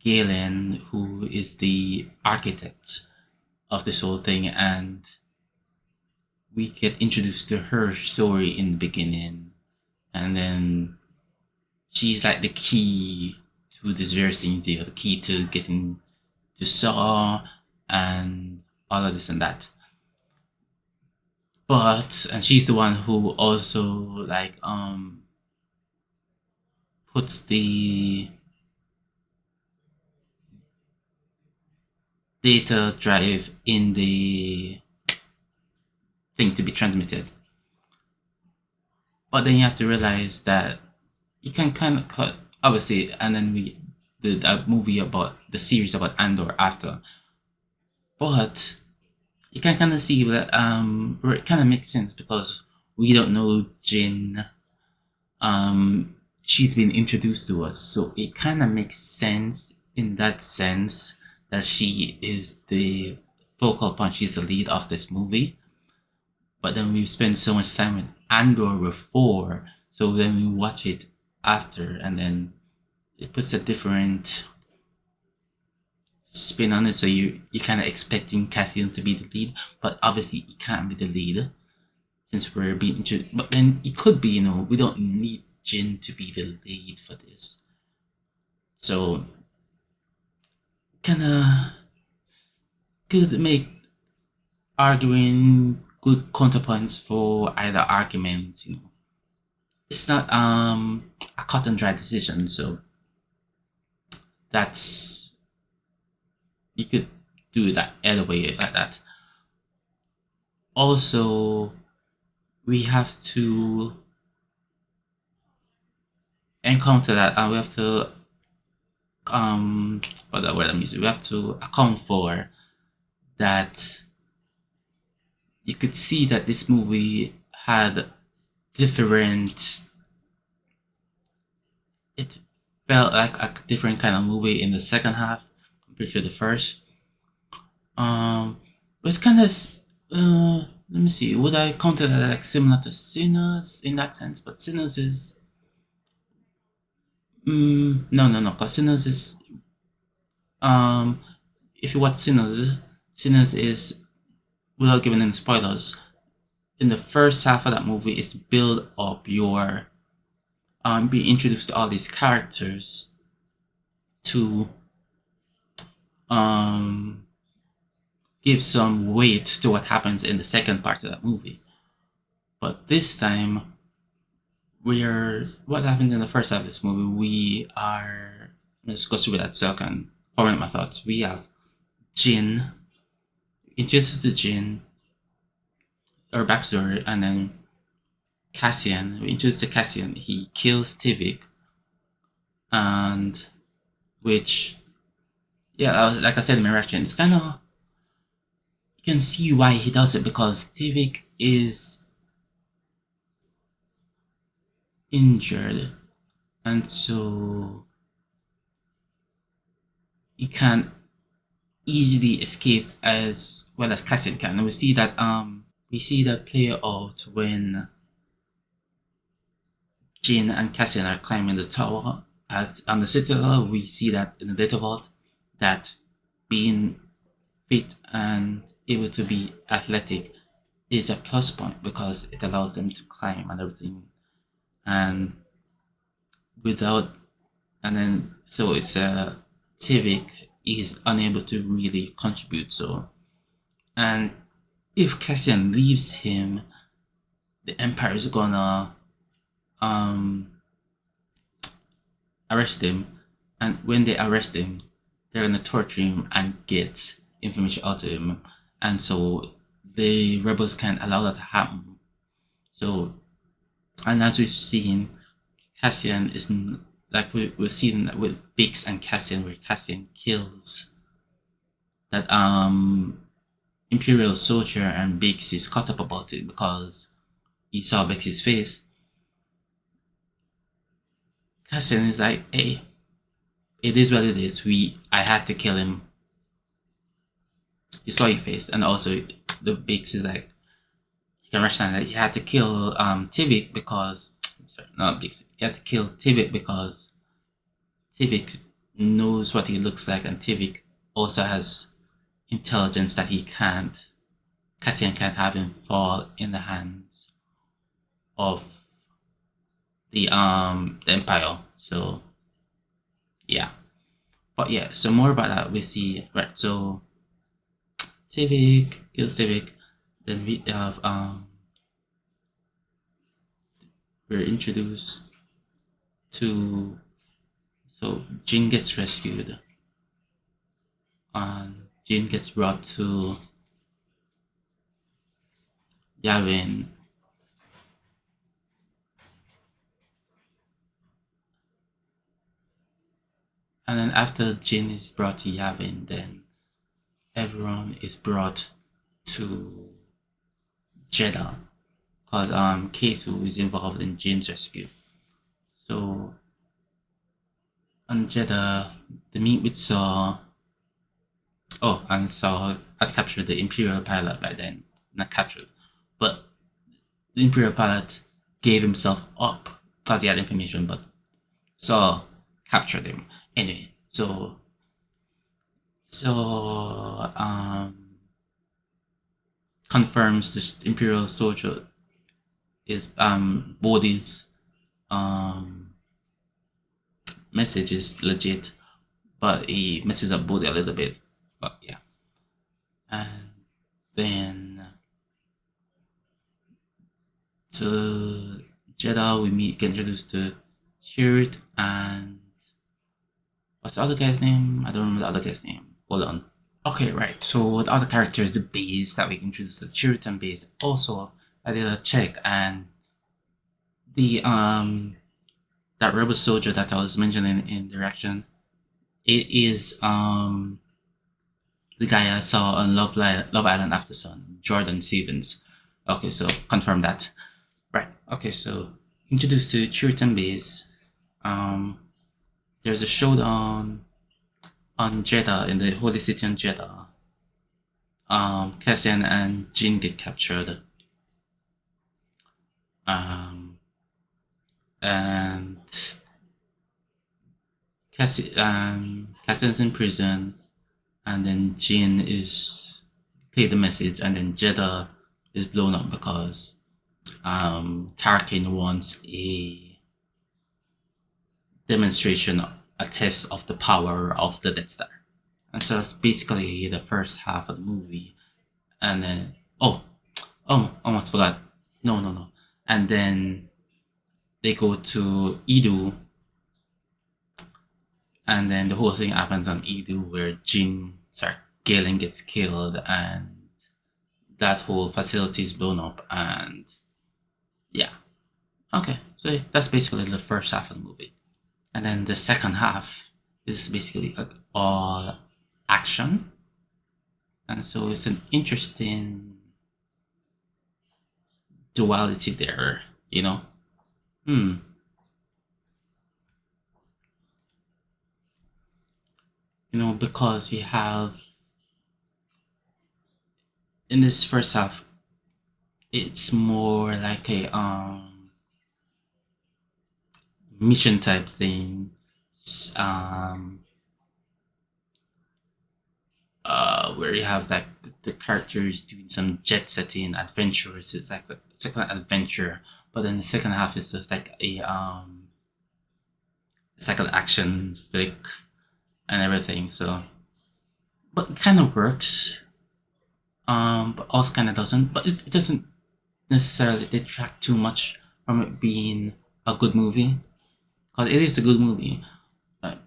Galen, who is the architect of this whole thing, and we get introduced to her story in the beginning, and then she's like the key to this various things, the key to getting to Saw and all of this and that. And she's the one who also like puts the data drive in the thing to be transmitted. But then you have to realize that you can kind of cut, obviously, and then the movie about the series about Andor after. But you can kind of see that where it kind of makes sense because we don't know Jin. She's been introduced to us, so it kind of makes sense in that sense that she is the focal point. She's the lead of this movie. But then we've spent so much time with Andor before, so then we watch it after, and then it puts a different spin on it. So you're kind of expecting Cassian to be the lead, but obviously he can't be the lead since we're being introduced. But then it could be, we don't need Jin to be the lead for this. So kind of could make arguing good counterpoints for either argument. It's not a cut and dry decision, so that's, you could do that either way like that. Also, we have to encounter that, and we have to we have to account for that. You could see that this movie had different, it felt like a different kind of movie in the second half compared to the first. But it's kind of, let me see, would I counter that like similar to Sinners in that sense? But Sinners is, no, because Sinners is, if you watch Sinners is, without giving any spoilers, in the first half of that movie is build up your being introduced to all these characters to give some weight to what happens in the second part of that movie. But this time, what happens in the first half of this movie, let's go through that so I can formulate my thoughts. We have Jin, introduced to Jin, her backstory, and then Cassian. We introduced to Cassian. He kills Tudyk, and which, like I said in my reaction, it's kind of, you can see why he does it, because Tudyk is injured, and so he can't easily escape as well as Cassian can. And we see that play out when Jin and Cassian are climbing the tower on the Citadel. We see that in the Data Vault, that being fit and able to be athletic is a plus point because it allows them to climb and everything. And so it's Tudyk is unable to really contribute. So, and if Cassian leaves him, the Empire is gonna arrest him, and when they arrest him, they're gonna torture him and get information out of him, and so the rebels can't allow that to happen. So, and as we've seen, Cassian is like we've seen with Biggs and Cassian, where Cassian kills that Imperial soldier, and Biggs is caught up about it because he saw Biggs's face. Cassian is like, hey, it is what it is. I had to kill him. You saw your face, and also the Biggs is like, you can understand that he had to kill Tudyk because, sorry, not Biggs. He had to kill Tudyk because Tudyk knows what he looks like, and Tudyk also has intelligence that Cassian can't have him fall in the hands of the Empire. So yeah, but yeah, so more about that we see, right? So Tudyk kills Tudyk, then we have we're introduced to, so Jin gets rescued, and Jin gets brought to Yavin. And then after Jin is brought to Yavin, then everyone is brought to Jeddah, because K2 is involved in Jin's rescue. So on Jeddah, they meet with Saw. Oh, and Saw had captured the Imperial pilot by then. Not captured, but the Imperial pilot gave himself up because he had information, but Saw captured him. Anyway, so confirms this Imperial soldier is Bodhi's message is legit, but he messes up Bodhi a little bit. But yeah, and then to Jeddah we get introduced to Shirt and what's the other guy's name? I don't remember the other guy's name. Hold on. Okay, right. So the other character is the base that we introduced, the Chiritan base. Also, I did a check, and the that rebel soldier that I was mentioning in direction, it is the guy I saw on Love Island After Sun, Jordan Stevens. Okay, so confirm that. Right. Okay, so introduced to Chiritan base. There's a showdown on Jeddah, in the holy city on Jeddah. Cassian and Jin get captured. And Cassian's in prison, and then Jin is paid the message, and then Jeddah is blown up because Tarkin wants a demonstration, a test of the power of the Death Star. And so that's basically the first half of the movie. And then almost forgot. No. And then they go to Edu, and then the whole thing happens on Edu, where Galen gets killed, and that whole facility is blown up, and yeah. Okay, so that's basically the first half of the movie. And then the second half is basically all action. And so it's an interesting duality there, you know? You know, because you have, in this first half, it's more like a mission type thing, where you have like the characters doing some jet setting adventures. It's like the second adventure, but then the second half is just like a it's like an action flick and everything. So, but it kind of works, but also kind of doesn't. But it doesn't necessarily detract too much from it being a good movie, because it is a good movie, but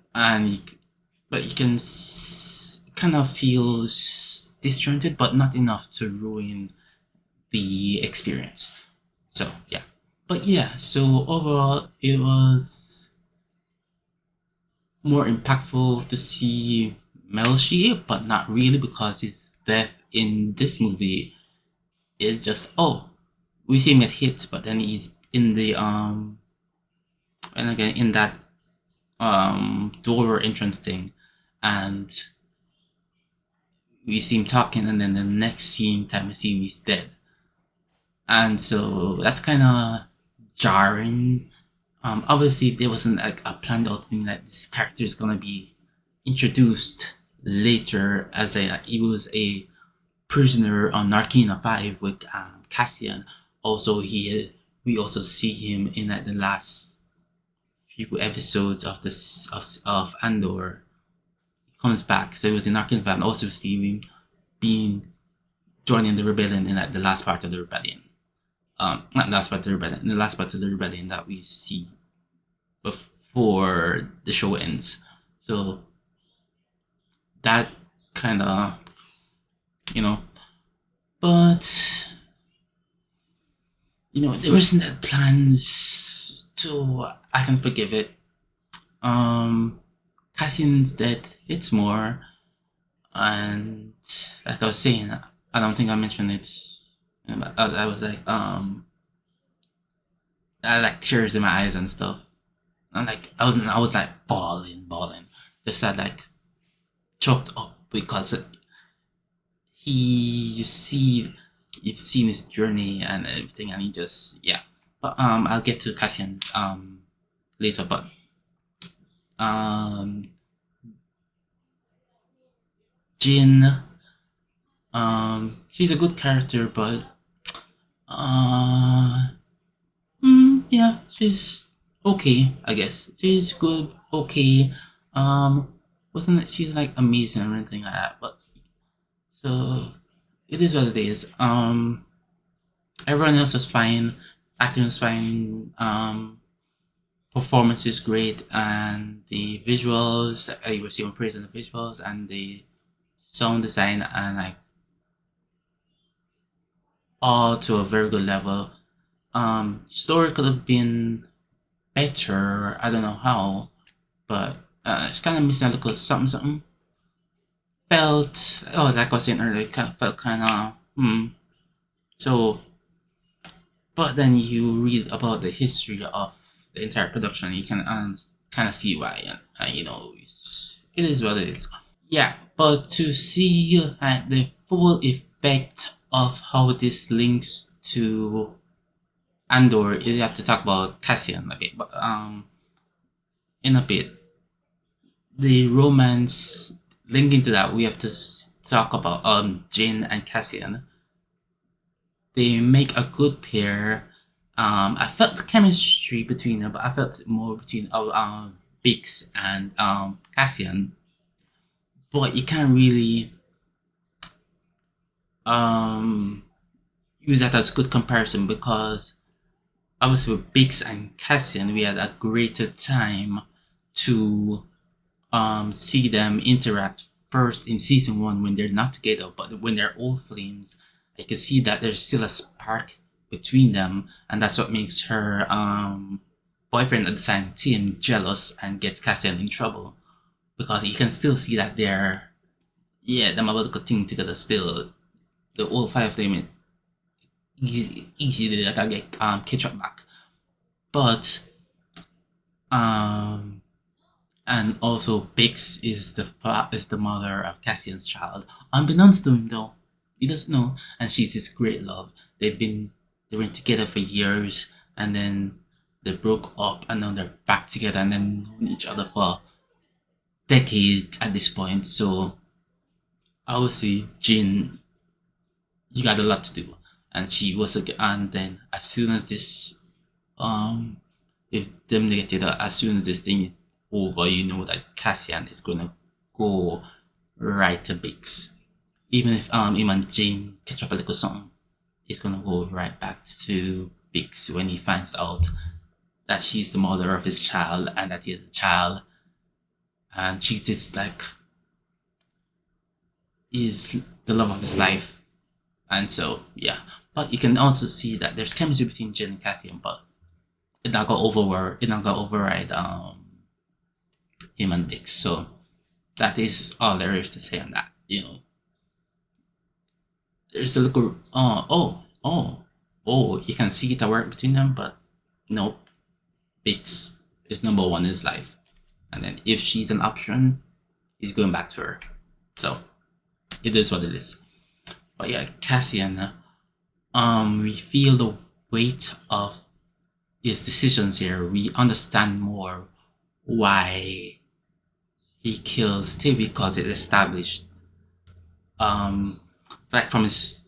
you can kind of feel disjointed, but not enough to ruin the experience. So yeah, but yeah, so overall it was more impactful to see Melshi, but not really, because his death in this movie is just, oh, we see him get hit, but then he's in the and again in that door entrance thing, and we see him talking, and then the next scene time we see him, he's dead. And so that's kind of jarring. Obviously there wasn't like a planned out thing that this character is gonna be introduced later as he was a prisoner on Narkina 5 with Cassian. Also, we also see him in like the last few episodes of this of Andor. He comes back, so he was in Narkina 5, and also see him joining the rebellion in like the last part of the rebellion. Not last part of the rebellion, the last part of the rebellion that we see before the show ends. So that kind of, but there wasn't that plans, so I can forgive it. Cassian's death hits more, and like I was saying, I don't think I mentioned it. I was like, I like tears in my eyes and stuff. And like I was like bawling, just like choked up, because you've seen his journey and everything, and he just, yeah. But I'll get to Cassian later. But Jin, she's a good character, but yeah, she's okay, I guess. She's good, okay. Wasn't she's like amazing or anything like that, but so it is what it is. Everyone else was fine, acting was fine, performance is great, and the visuals, I received praise on the visuals and the sound design, and like all to a very good level. Story could have been better, I don't know how, but it's kind of missing a little something. Felt, like I was saying earlier, felt kind of so, but then you read about the history of the entire production, you can kind of see why, and it is what it is. Yeah, but to see the full effect of how this links to Andor, you have to talk about Cassian a bit, but in a bit, the romance linking to that, we have to talk about Jin and Cassian. They make a good pair. I felt the chemistry between them, but I felt it more between Bix and Cassian. But you can't really use that as a good comparison, because obviously with Bix and Cassian, we had a greater time to see them interact first in season 1 when they're not together, but when they're old flames, I can see that there's still a spark between them, and that's what makes her boyfriend at the time, Tim, jealous and gets Cassian in trouble, because you can still see that they're them about to thing together still. The old fire flame easily that I get catch up back, but and also Bix is the mother of Cassian's child, unbeknownst to him though. He doesn't know, and she's his great love. They were together for years, and then they broke up, and now they're back together, and then known each other for decades at this point. So obviously Jin, you got a lot to do, and she was and then as soon as this if them together, as soon as this thing is over, you know that Cassian is gonna go right to Bix. Even if him and Jane catch up a little something, he's gonna go right back to Bix when he finds out that she's the mother of his child and that he is a child, and she's just like is the love of his life. And so yeah, but you can also see that there's chemistry between Jin and Cassian, but it not gonna override him and Bix. So that is all there is to say on that. You know, there's a little you can see it work between them, but nope. Bix is number one in his life, and then if she's an option, he's going back to her. So it is what it is. But yeah, Cassian, we feel the weight of his decisions here. We understand more why he kills Tudyk, because it's established. Like from his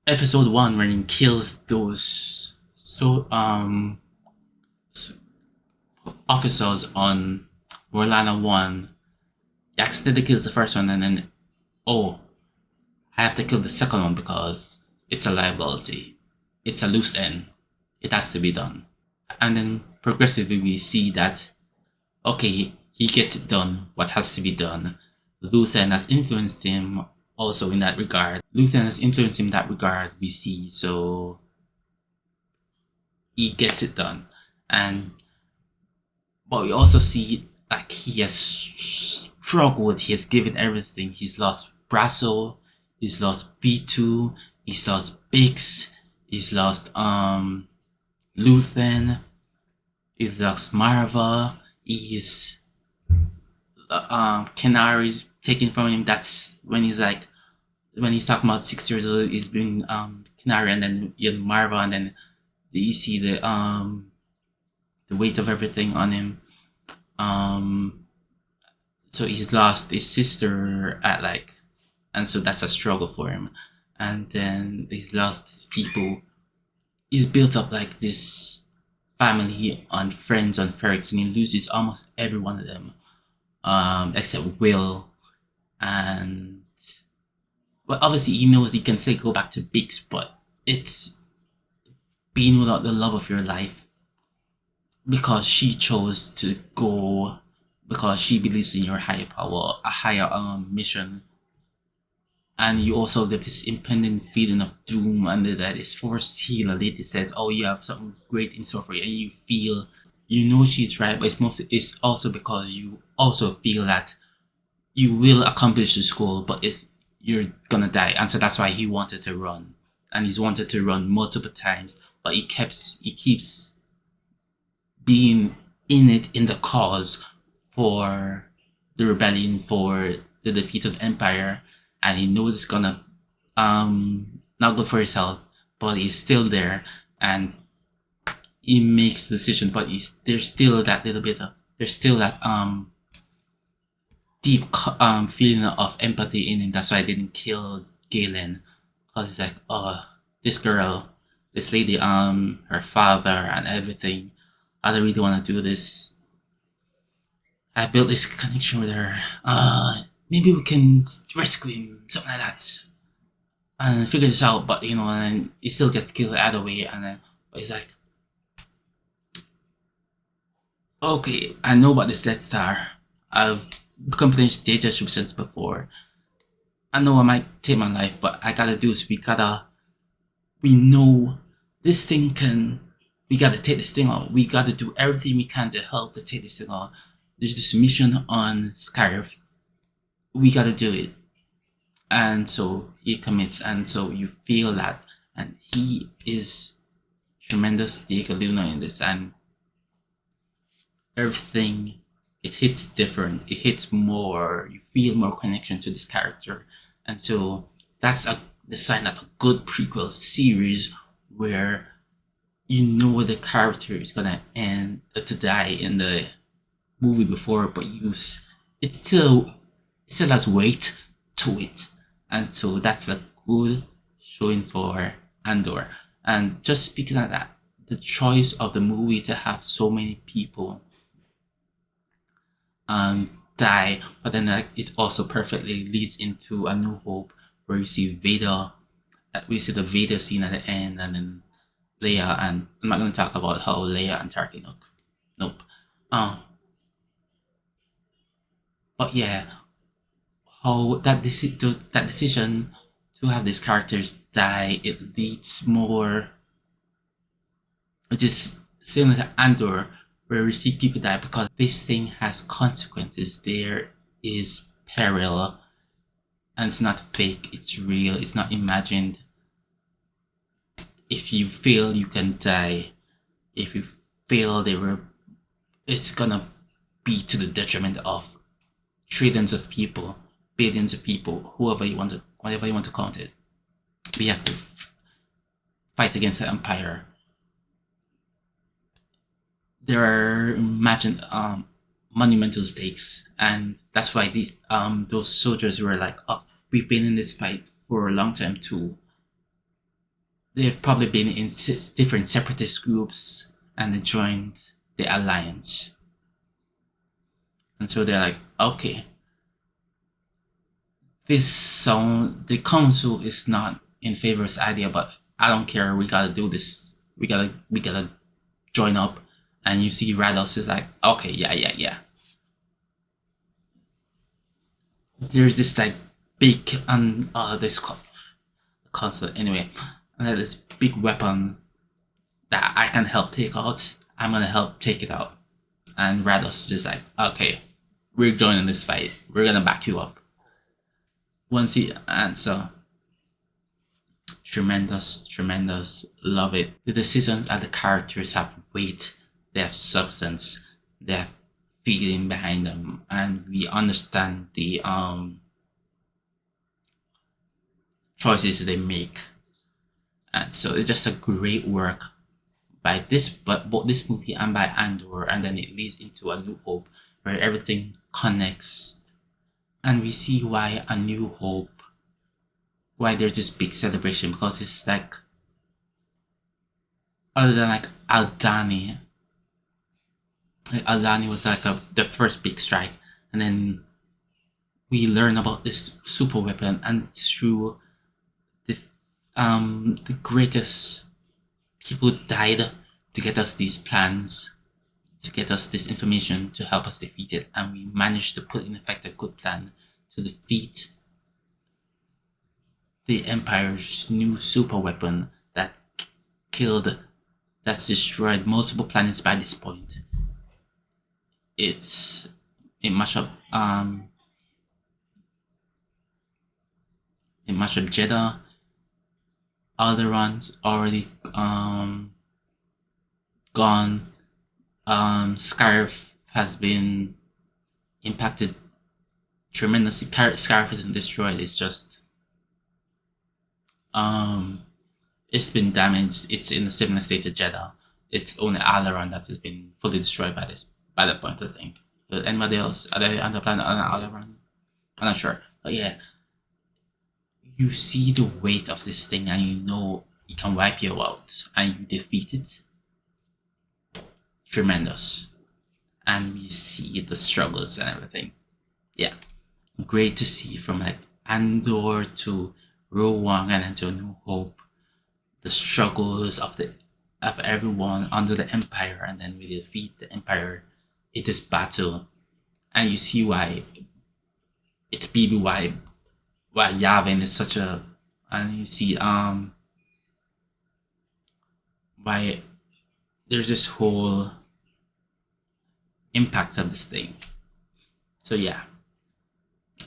episode 1 when he kills those officers on Morlana 1, he accidentally kills the first one, and then I have to kill the second one because it's a liability. It's a loose end. It has to be done. And then progressively we see that, okay, he gets it done, what has to be done. Luthen has influenced him also in that regard. We see, so he gets it done. But we also see like he has struggled, he has given everything. He's lost Brasso, he's lost B2, he's lost Bix, he's lost Luthen, he's lost Marva, he's Kenari's taken from him. That's when he's talking about 6 years old, he's been Kenari, and then you have Marva, and then you see the weight of everything on him. So he's lost his sister and so that's a struggle for him. And then he's lost his people. He's built up like this family and friends on Ferrix, and he loses almost every one of them, except Will. And well, obviously he knows he can still go back to Bix, but it's being without the love of your life, because she chose to go because she believes in your higher power, a higher mission. And you also get this impending feeling of doom, and that is force healer lady says, oh, you have something great in store for you, and you feel, you know she's right, but it's also because you also feel that you will accomplish this goal, but you're gonna die. And so that's why he wanted to run, and he's wanted to run multiple times, but he keeps being in the cause for the rebellion, for the defeated empire, and he knows it's gonna not good for his health, but he's still there, and he makes the decision. But there's still that deep feeling of empathy in him. That's why I didn't kill Galen, because it's like, oh, this girl, this lady, her father and everything, I don't really want to do this. I built this connection with her. Maybe we can rescue him, something like that, and figure this out. But and he still gets killed either way. And then, but he's like, okay, I know about this Death Star. I've accomplished data substance before. I know I might take my life, but I gotta do this. We know this thing can. We gotta take this thing on. We gotta do everything we can to help to take this thing on. There's this mission on Scarif. We gotta do it. And so he commits, and so you feel that, and he is tremendous Diego Luna in this, and everything, it hits different, it hits more, you feel more connection to this character. And so that's the sign of a good prequel series, where the character is gonna end to die in the movie before, but it still has weight to it. And so that's a good showing for Andor. And just speaking of that, the choice of the movie to have so many people die, but then it also perfectly leads into A New Hope, where you see Vader. We see the Vader scene at the end, and then Leia, and I'm not going to talk about how Leia and Tarkin look. Nope. But yeah, how that decision to have these characters die, it leads more, which is similar to Andor, where we see people die because this thing has consequences. There is peril, and it's not fake, it's real, it's not imagined. If you fail, you can die. If you fail, it's gonna be to the detriment of trillions of people, billions of people, whatever you want to count it. We have to fight against the Empire. There are monumental stakes, and that's why these those soldiers were like, oh, we've been in this fight for a long time too. They've probably been in different separatist groups, and they joined the alliance. And so they're like, okay, the council is not in favor of this idea, but I don't care, we gotta do this. We gotta join up. And you see Rados is like, okay, yeah. There's this like big this console anyway, and there's this big weapon that I can help take out. I'm gonna help take it out. And Rados is just like, okay, we're joining this fight. We're gonna back you up. And so tremendous, love it. The decisions and the characters have weight. They have substance, they have feeling behind them, and we understand the choices they make. And so it's just a great work by both this movie and by Andor, and then it leads into A New Hope, where everything connects, and we see why A New Hope, why there's this big celebration, because it's like, other than like Aldani was like the first big strike, and then we learn about this super weapon, and through the greatest people died to get us these plans, to get us this information to help us defeat it, and we managed to put in effect a good plan to defeat the Empire's new super weapon that's destroyed multiple planets by this point. It mashed up Jeddah. Alderaan's already gone. Scarif has been impacted tremendously. Scarif isn't destroyed, it's just it's been damaged. It's in a similar state to Jeddah. It's only Alderaan that has been fully destroyed by that point, I think. But anybody else? Are they on the planet on Alderaan? I'm not sure. But yeah, you see the weight of this thing, and you know it can wipe you out, and you defeat it. Tremendous. And we see the struggles and everything. Yeah, great to see, from like Andor to Rewatch and then to A New Hope, the struggles of everyone under the Empire, and then we defeat the Empire in this battle, and you see why it's BB, why Yavin is such a, and you see why there's this whole impact of this thing. So yeah,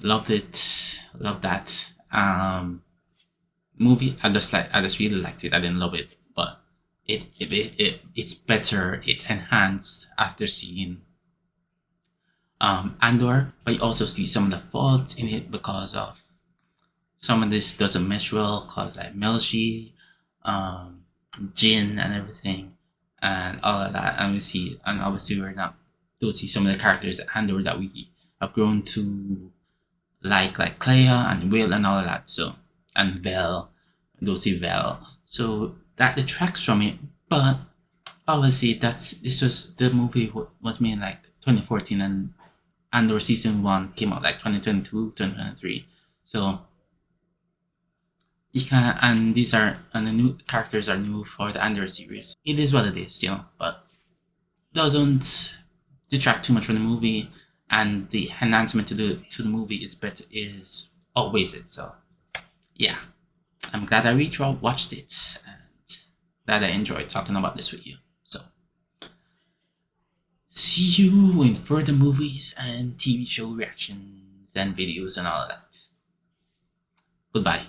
loved it, loved that movie. I just really liked it. I didn't love it, but it's better, it's enhanced after seeing Andor. But you also see some of the faults in it because of some of this doesn't mesh well, cause like Melshi, Jin and everything, and all of that. And we see, and obviously don't see some of the characters at Andor that we have grown to like Clea and Will and all of that. So, and Vel, don't see Vel. So that detracts from it. But obviously this was, the movie was made in like 2014, and Andor season 1 came out like 2022, 2023. So and the new characters are new for the Andor series. It is what it is, you know, but doesn't detract too much from the movie, and the enhancement to the movie is always it. So yeah, I'm glad I watched it, and that I enjoyed talking about this with you. So see you in further movies and TV show reactions and videos and all of that. Goodbye.